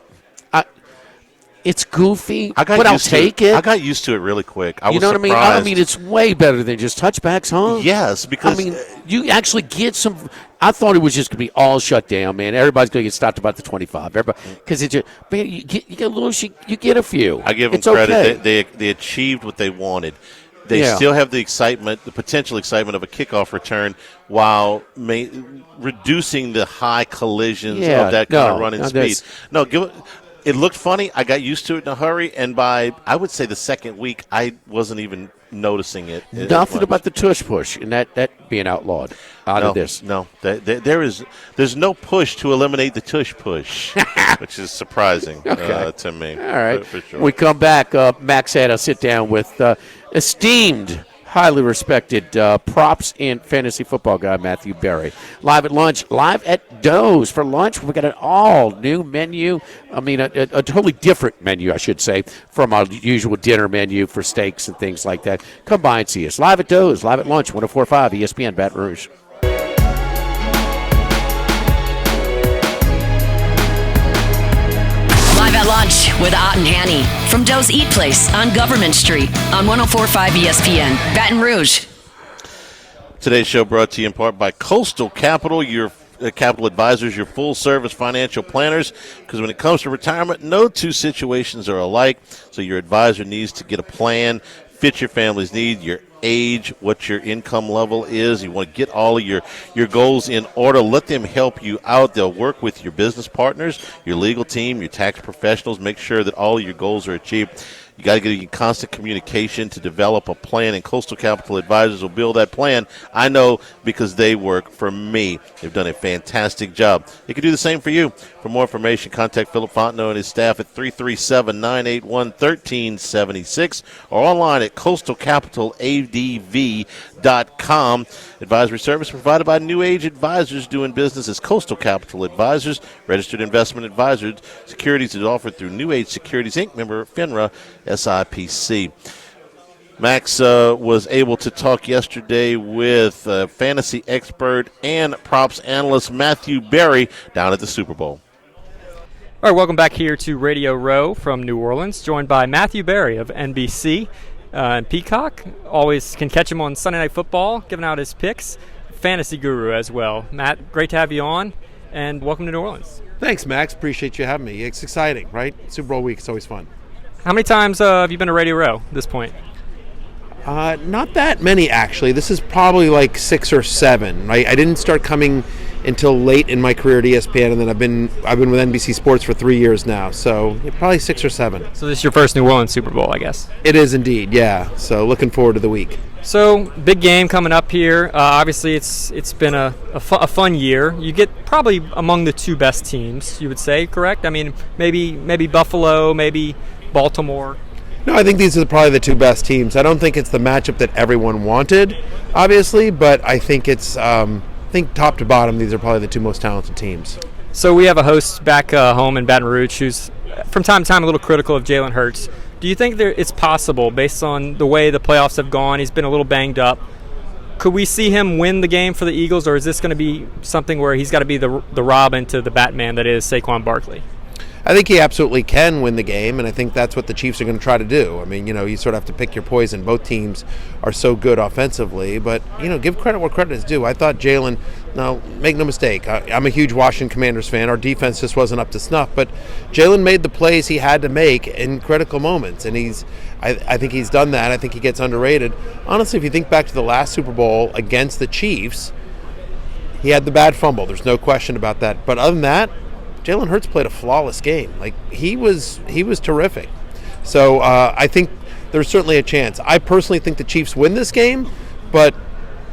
it's goofy, but I'll take it. I got used to it really quick. I You was know what I mean? surprised. I mean, it's way better than just touchbacks, huh? Yes, because I mean, you actually get some. I thought it was just going to be all shut down, man. Everybody's going to get stopped about the 25. Because it's just, man, you get a little, you get a few. I give them it's credit. Okay. They achieved what they wanted. They Yeah. still have the excitement, the potential excitement of a kickoff return, while reducing the high collisions of that kind of running speed. No, it looked funny. I got used to it in a hurry, and by, I would say, the second week, I wasn't even noticing it. Nothing about the tush push and that being outlawed out of this. No, there's no push to eliminate the tush push, which is surprising to me. All right. For sure. We come back. Max had a sit down with esteemed, highly respected props and fantasy football guy Matthew Berry. Live at lunch, live at Doe's for lunch. We got an all new menu. I mean, a totally different menu, I should say, from our usual dinner menu for steaks and things like that. Come by and see us. Live at Doe's, live at lunch, 104.5 ESPN Baton Rouge. Live at lunch with Ott and Hanny from Doe's Eat Place on Government Street on 104.5 ESPN Baton Rouge. Today's show brought to you in part by Coastal Capital, your capital advisors, your full-service financial planners, because when it comes to retirement, no two situations are alike, so your advisor needs to get a plan, fit your family's needs, your age, what your income level is. You want to get all of your goals in order. Let them help you out. They'll work with your business partners, your legal team, your tax professionals, make sure that all of your goals are achieved. You got to get in constant communication to develop a plan, and Coastal Capital Advisors will build that plan. I know because they work for me. They've done a fantastic job. They can do the same for you. For more information, contact Philip Fontenot and his staff at 337-981-1376 or online at coastalcapitaladv.com. Advisory service provided by New Age Advisors, doing business as Coastal Capital Advisors, registered investment advisors. Securities is offered through New Age Securities, Inc., member FINRA, SIPC. Max was able to talk yesterday with fantasy expert and props analyst Matthew Berry down at the Super Bowl. All right, welcome back here to Radio Row from New Orleans, joined by Matthew Berry of NBC and Peacock. Always can catch him on Sunday Night Football, giving out his picks. Fantasy guru as well. Matt, great to have you on, and welcome to New Orleans. Thanks, Max. Appreciate you having me. It's exciting, right? Super Bowl week is always fun. How many times have you been to Radio Row at this point? Not that many, actually. This is probably like 6 or 7. Right? I didn't start coming until late in my career at ESPN, and then I've been with NBC Sports for 3 years now. So probably 6 or 7. So this is your first New Orleans Super Bowl, I guess. It is indeed, yeah. So looking forward to the week. So big game coming up here. Obviously, it's been a fun year. You get probably among the two best teams, you would say, correct? I mean, maybe Buffalo, maybe Baltimore. No, I think these are probably the two best teams. I don't think it's the matchup that everyone wanted, obviously, but I think it's I think top to bottom, these are probably the two most talented teams. So we have a host back home in Baton Rouge who's from time to time a little critical of Jalen Hurts. Do you think it's possible, based on the way the playoffs have gone, he's been a little banged up, could we see him win the game for the Eagles, or is this going to be something where he's got to be the Robin to the Batman that is Saquon Barkley? I think he absolutely can win the game, and I think that's what the Chiefs are going to try to do. I mean, you sort of have to pick your poison. Both teams are so good offensively, but, give credit where credit is due. I thought Jalen, now, make no mistake, I'm a huge Washington Commanders fan. Our defense just wasn't up to snuff, but Jalen made the plays he had to make in critical moments, and I think he's done that. I think he gets underrated. Honestly, if you think back to the last Super Bowl against the Chiefs, he had the bad fumble. There's no question about that. But other than that, Jalen Hurts played a flawless game. Like he was terrific. So I think there's certainly a chance. I personally think the Chiefs win this game, but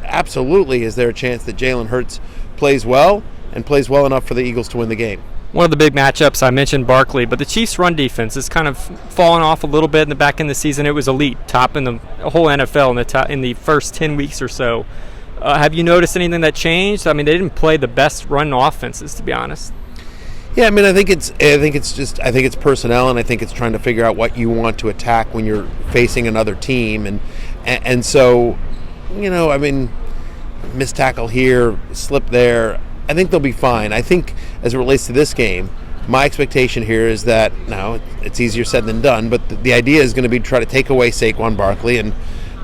absolutely is there a chance that Jalen Hurts plays well and plays well enough for the Eagles to win the game. One of the big matchups, I mentioned Barkley, but the Chiefs' run defense has kind of fallen off a little bit in the back end of the season. It was elite, top in the whole NFL in the first 10 weeks or so. Have you noticed anything that changed? I mean, they didn't play the best run offenses, to be honest. Yeah, I mean, I think it's personnel, and I think it's trying to figure out what you want to attack when you're facing another team, and so, I mean, missed tackle here, slip there. I think they'll be fine. I think as it relates to this game, my expectation here is that, now it's easier said than done, but the idea is going to be to try to take away Saquon Barkley and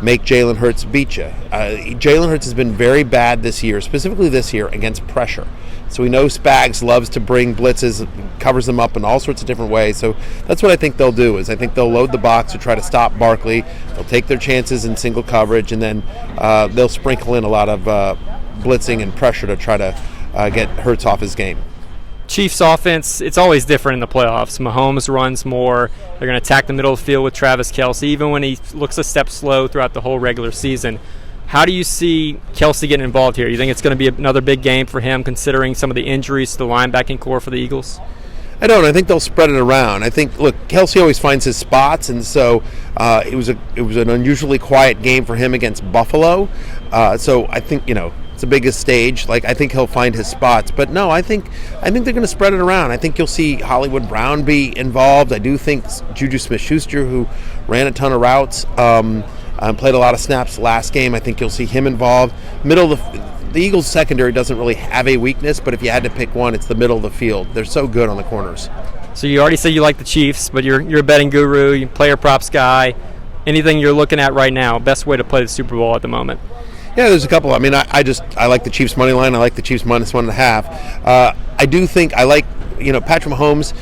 make Jalen Hurts beat you. Jalen Hurts has been very bad this year, specifically this year, against pressure. So we know Spags loves to bring blitzes, covers them up in all sorts of different ways. So that's what I think they'll do, is I think they'll load the box to try to stop Barkley. They'll take their chances in single coverage, and then they'll sprinkle in a lot of blitzing and pressure to try to get Hurts off his game. Chiefs offense, it's always different in the playoffs. Mahomes runs more. They're going to attack the middle of the field with Travis Kelce, even when he looks a step slow throughout the whole regular season. How do you see Kelce getting involved here? You think it's going to be another big game for him, considering some of the injuries to the linebacking core for the Eagles? I don't. I think they'll spread it around. I think, look, Kelce always finds his spots, and so it was an unusually quiet game for him against Buffalo. So I think, it's the biggest stage. Like, I think he'll find his spots. But no, I think they're going to spread it around. I think you'll see Hollywood Brown be involved. I do think Juju Smith-Schuster, who ran a ton of routes, played a lot of snaps last game. I think you'll see him involved. The Eagles' secondary doesn't really have a weakness, but if you had to pick one, it's the middle of the field. They're so good on the corners. So you already said you like the Chiefs, but you're a betting guru, you're a player props guy. Anything you're looking at right now, best way to play the Super Bowl at the moment? Yeah, there's a couple. I mean, I like the Chiefs money line. I like the Chiefs minus 1.5. I do think I like, Patrick Mahomes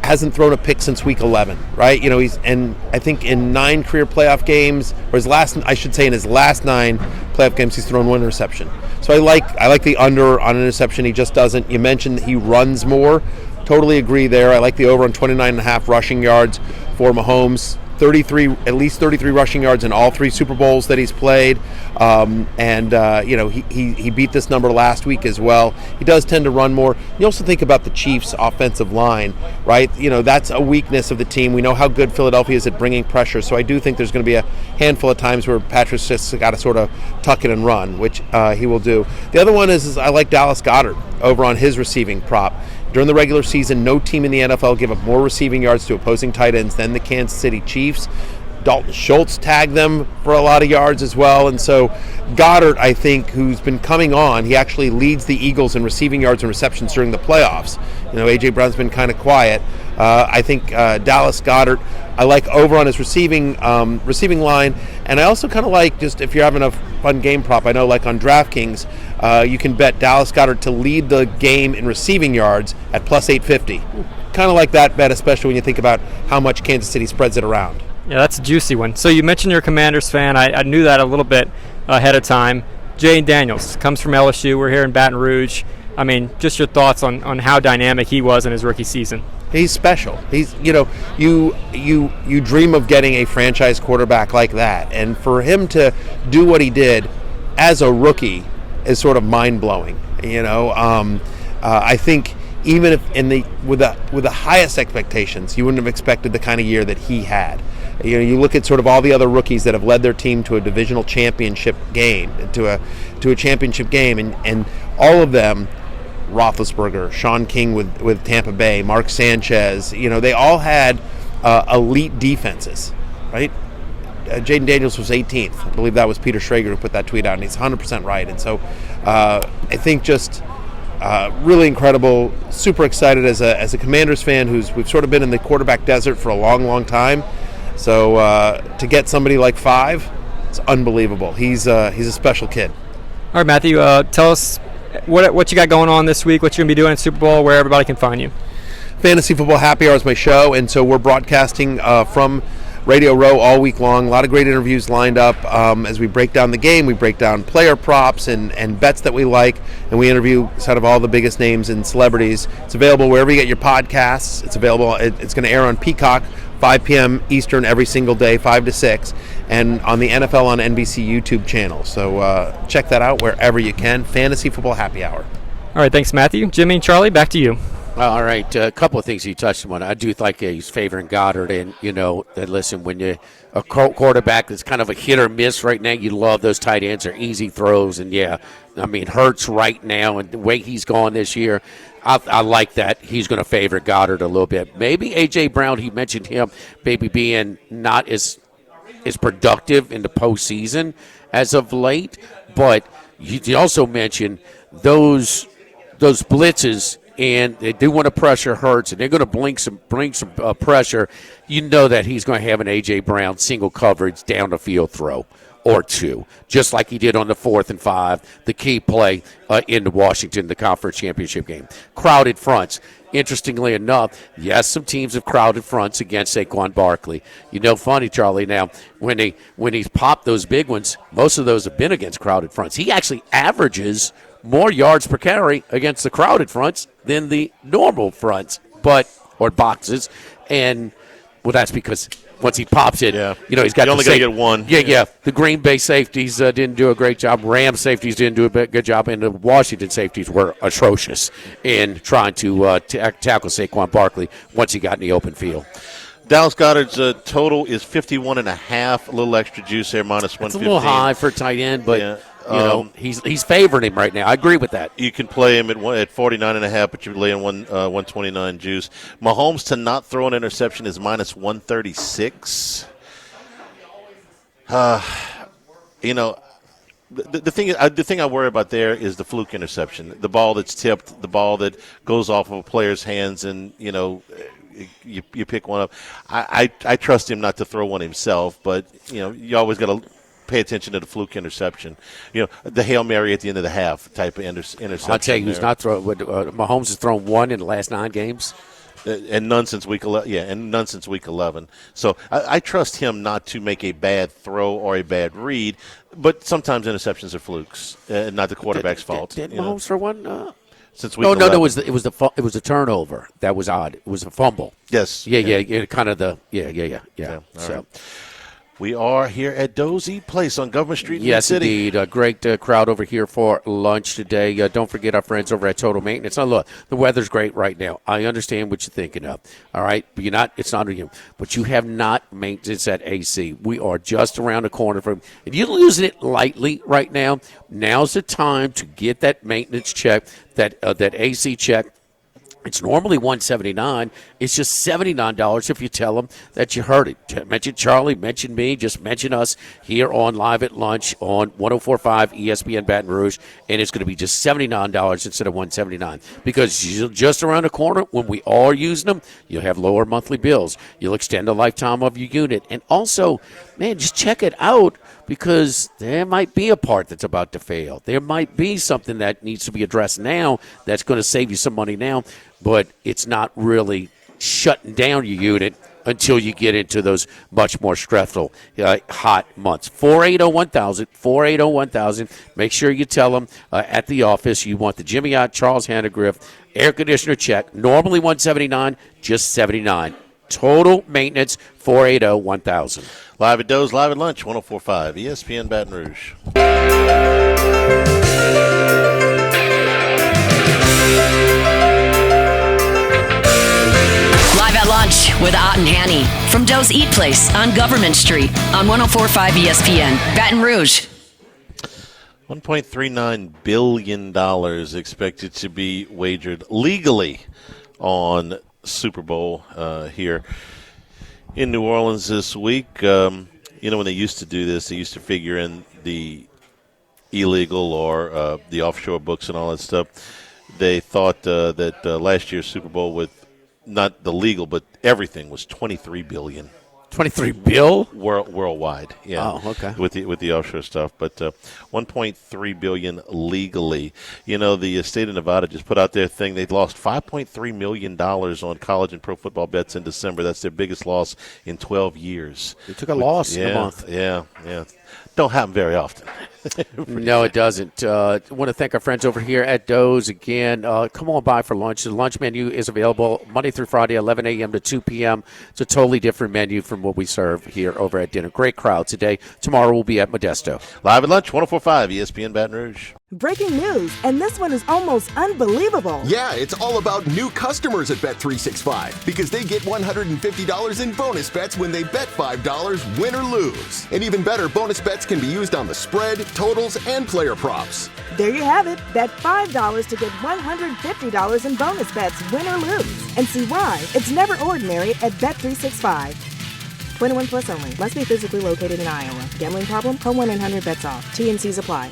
hasn't thrown a pick since week 11, right? And I think in 9 career playoff games, or in his last 9 playoff games, he's thrown 1 interception. So I like the under on interception. He just doesn't. You mentioned that he runs more. Totally agree there. I like the over on 29.5 rushing yards for Mahomes. At least 33 rushing yards in all 3 Super Bowls that he's played. He beat this number last week as well. He does tend to run more. You also think about the Chiefs' offensive line, right? That's a weakness of the team. We know how good Philadelphia is at bringing pressure, so I do think there's going to be a handful of times where Patrick's just got to sort of tuck it and run, which he will do. The other one is I like Dallas Goedert over on his receiving prop. During the regular season, no team in the NFL gave up more receiving yards to opposing tight ends than the Kansas City Chiefs. Dalton Schultz tagged them for a lot of yards as well. And so Goddard, I think, who's been coming on, he actually leads the Eagles in receiving yards and receptions during the playoffs. A.J. Brown's been kind of quiet. I think Dallas Goedert, I like over on his receiving line. And I also kind of like, just if you're having a fun game prop, I know like on DraftKings, you can bet Dallas Goedert to lead the game in receiving yards at plus 850. Kind of like that bet, especially when you think about how much Kansas City spreads it around. Yeah, that's a juicy one. So you mentioned you're a Commanders fan. I knew that a little bit ahead of time. Jay Daniels comes from LSU. We're here in Baton Rouge. I mean, just your thoughts on how dynamic he was in his rookie season. He's special. He's, you dream of getting a franchise quarterback like that, and for him to do what he did as a rookie is sort of mind-blowing. I think even if with the highest expectations, you wouldn't have expected the kind of year that he had. You look at sort of all the other rookies that have led their team to a divisional championship game, to a championship game, and all of them, Roethlisberger, Sean King with Tampa Bay, Mark Sanchez, they all had elite defenses, right? Jaden Daniels was 18th. I believe that was Peter Schrager who put that tweet out, and he's 100% right. And so I think just really incredible, super excited as a Commanders fan we've sort of been in the quarterback desert for a long, long time. So to get somebody like 5, it's unbelievable. He's a special kid. All right, Matthew, tell us what you got going on this week, what you're going to be doing at Super Bowl, where everybody can find you. Fantasy Football Happy Hour is my show, and so we're broadcasting from Radio Row all week long. A lot of great interviews lined up as we break down the game. We break down player props and bets that we like, and we interview sort of all the biggest names and celebrities. It's available wherever you get your podcasts. It's available. It's going to air on Peacock, 5 p.m. Eastern every single day, 5 to 6, and on the NFL on NBC YouTube channel. So check that out wherever you can. Fantasy Football Happy Hour. All right, thanks, Matthew. Jimmy and Charlie, back to you. All right, a couple of things you touched on. I do like he's favoring Goddard, and that listen, when you're a quarterback that's kind of a hit or miss right now, you love those tight ends or easy throws, and Hurts right now and the way he's gone this year, I like that he's going to favor Goddard a little bit. Maybe A.J. Brown, he mentioned him maybe being not as productive in the postseason as of late, but you also mentioned those blitzes, and they do want to pressure Hurts, and they're going to bring some pressure. You know that he's going to have an A.J. Brown single coverage down the field throw or two, just like he did on the 4th and 5, the key play in Washington, the conference championship game. Crowded fronts. Interestingly enough, yes, some teams have crowded fronts against Saquon Barkley. You know, funny, Charlie, now, when he's popped those big ones, most of those have been against crowded fronts. He actually averages more yards per carry against the crowded fronts than the normal fronts, or boxes. And, well, that's because once he pops it, he's got. You're only going to get one. Yeah. The Green Bay safeties didn't do a great job. Rams safeties didn't do a good job, and the Washington safeties were atrocious in trying to tackle Saquon Barkley once he got in the open field. Dallas Goedert's total is 51.5. A little extra juice there, minus 115. It's a little high for a tight end, but he's favoring him right now. I agree with that. You can play him at 49.5, but you're laying 129 juice. Mahomes to not throw an interception is minus 136. The thing I worry about there is the fluke interception, the ball that's tipped, the ball that goes off of a player's hands, and you pick one up. I trust him not to throw one himself, but you always got to pay attention to the fluke interception. The Hail Mary at the end of the half type of interception. I'll tell you who's not throwing. Mahomes has thrown one in the last 9 games. And none since week 11. Yeah, and none since week 11. So I trust him not to make a bad throw or a bad read. But sometimes interceptions are flukes, not the quarterback's fault. Did Mahomes throw one? Since week 11. No. It was a turnover. That was odd. It was a fumble. Yes. Yeah. Kind of the yeah. So. Right. We are here at Dozy Place on Government Street in yes, the city. Yes, indeed. A great crowd over here for lunch today. Don't forget our friends over at Total Maintenance. Now, look, the weather's great right now. I understand what you're thinking of. All right? But it's not you. But you have not maintenance at AC. We are just around the corner from. If you're losing it lightly right now, now's the time to get that maintenance check, that AC check. It's normally $179. It's just $79 if you tell them that you heard it. Mention Charlie, mention me, just mention us here on Live at Lunch on 104.5 ESPN Baton Rouge, and it's going to be just $79 instead of $179 because just around the corner, when we are using them, you'll have lower monthly bills. You'll extend the lifetime of your unit. And also, man, just check it out because there might be a part that's about to fail. There might be something that needs to be addressed now that's going to save you some money now, but it's not really shutting down your unit until you get into those much more stressful, hot months. 480-1000, 480-1000. Make sure you tell them at the office you want the Jimmy Ott Charles Handegriff air conditioner check. Normally $179, just $79. Total maintenance, 480-1000. Live at Doe's, live at lunch, 104.5 ESPN Baton Rouge. Live at lunch with Ott and Hanny from Doe's Eat Place on Government Street on 104.5 ESPN Baton Rouge. $1.39 billion expected to be wagered legally on Super Bowl here in New Orleans this week. When they used to do this, they used to figure in the illegal or the offshore books and all that stuff. They thought that last year's Super Bowl with not the legal, but everything was $23 billion. $23 billion worldwide, yeah. Oh, okay. With the offshore stuff, but $1.3 billion legally. The state of Nevada just put out their thing. They lost $5.3 million on college and pro football bets in December. That's their biggest loss in 12 years. They took a loss in a month. Yeah. Don't happen very often. No, it doesn't. I want to thank our friends over here at Doe's again. Come on by for lunch. The lunch menu is available Monday through Friday, 11 a.m. to 2 p.m. It's a totally different menu from what we serve here over at dinner. Great crowd today. Tomorrow we'll be at Modesto. Live at lunch, 104.5 ESPN Baton Rouge. Breaking news, and this one is almost unbelievable. Yeah, it's all about new customers at Bet365 because they get $150 in bonus bets when they bet $5, win or lose. And even better, bonus bets can be used on the spread, totals, and player props. There you have it. Bet $5 to get $150 in bonus bets, win or lose. And see why it's never ordinary at Bet365. 21 plus only. Must be physically located in Iowa. Gambling problem? Call 1-800-BETS-OFF. T&Cs apply.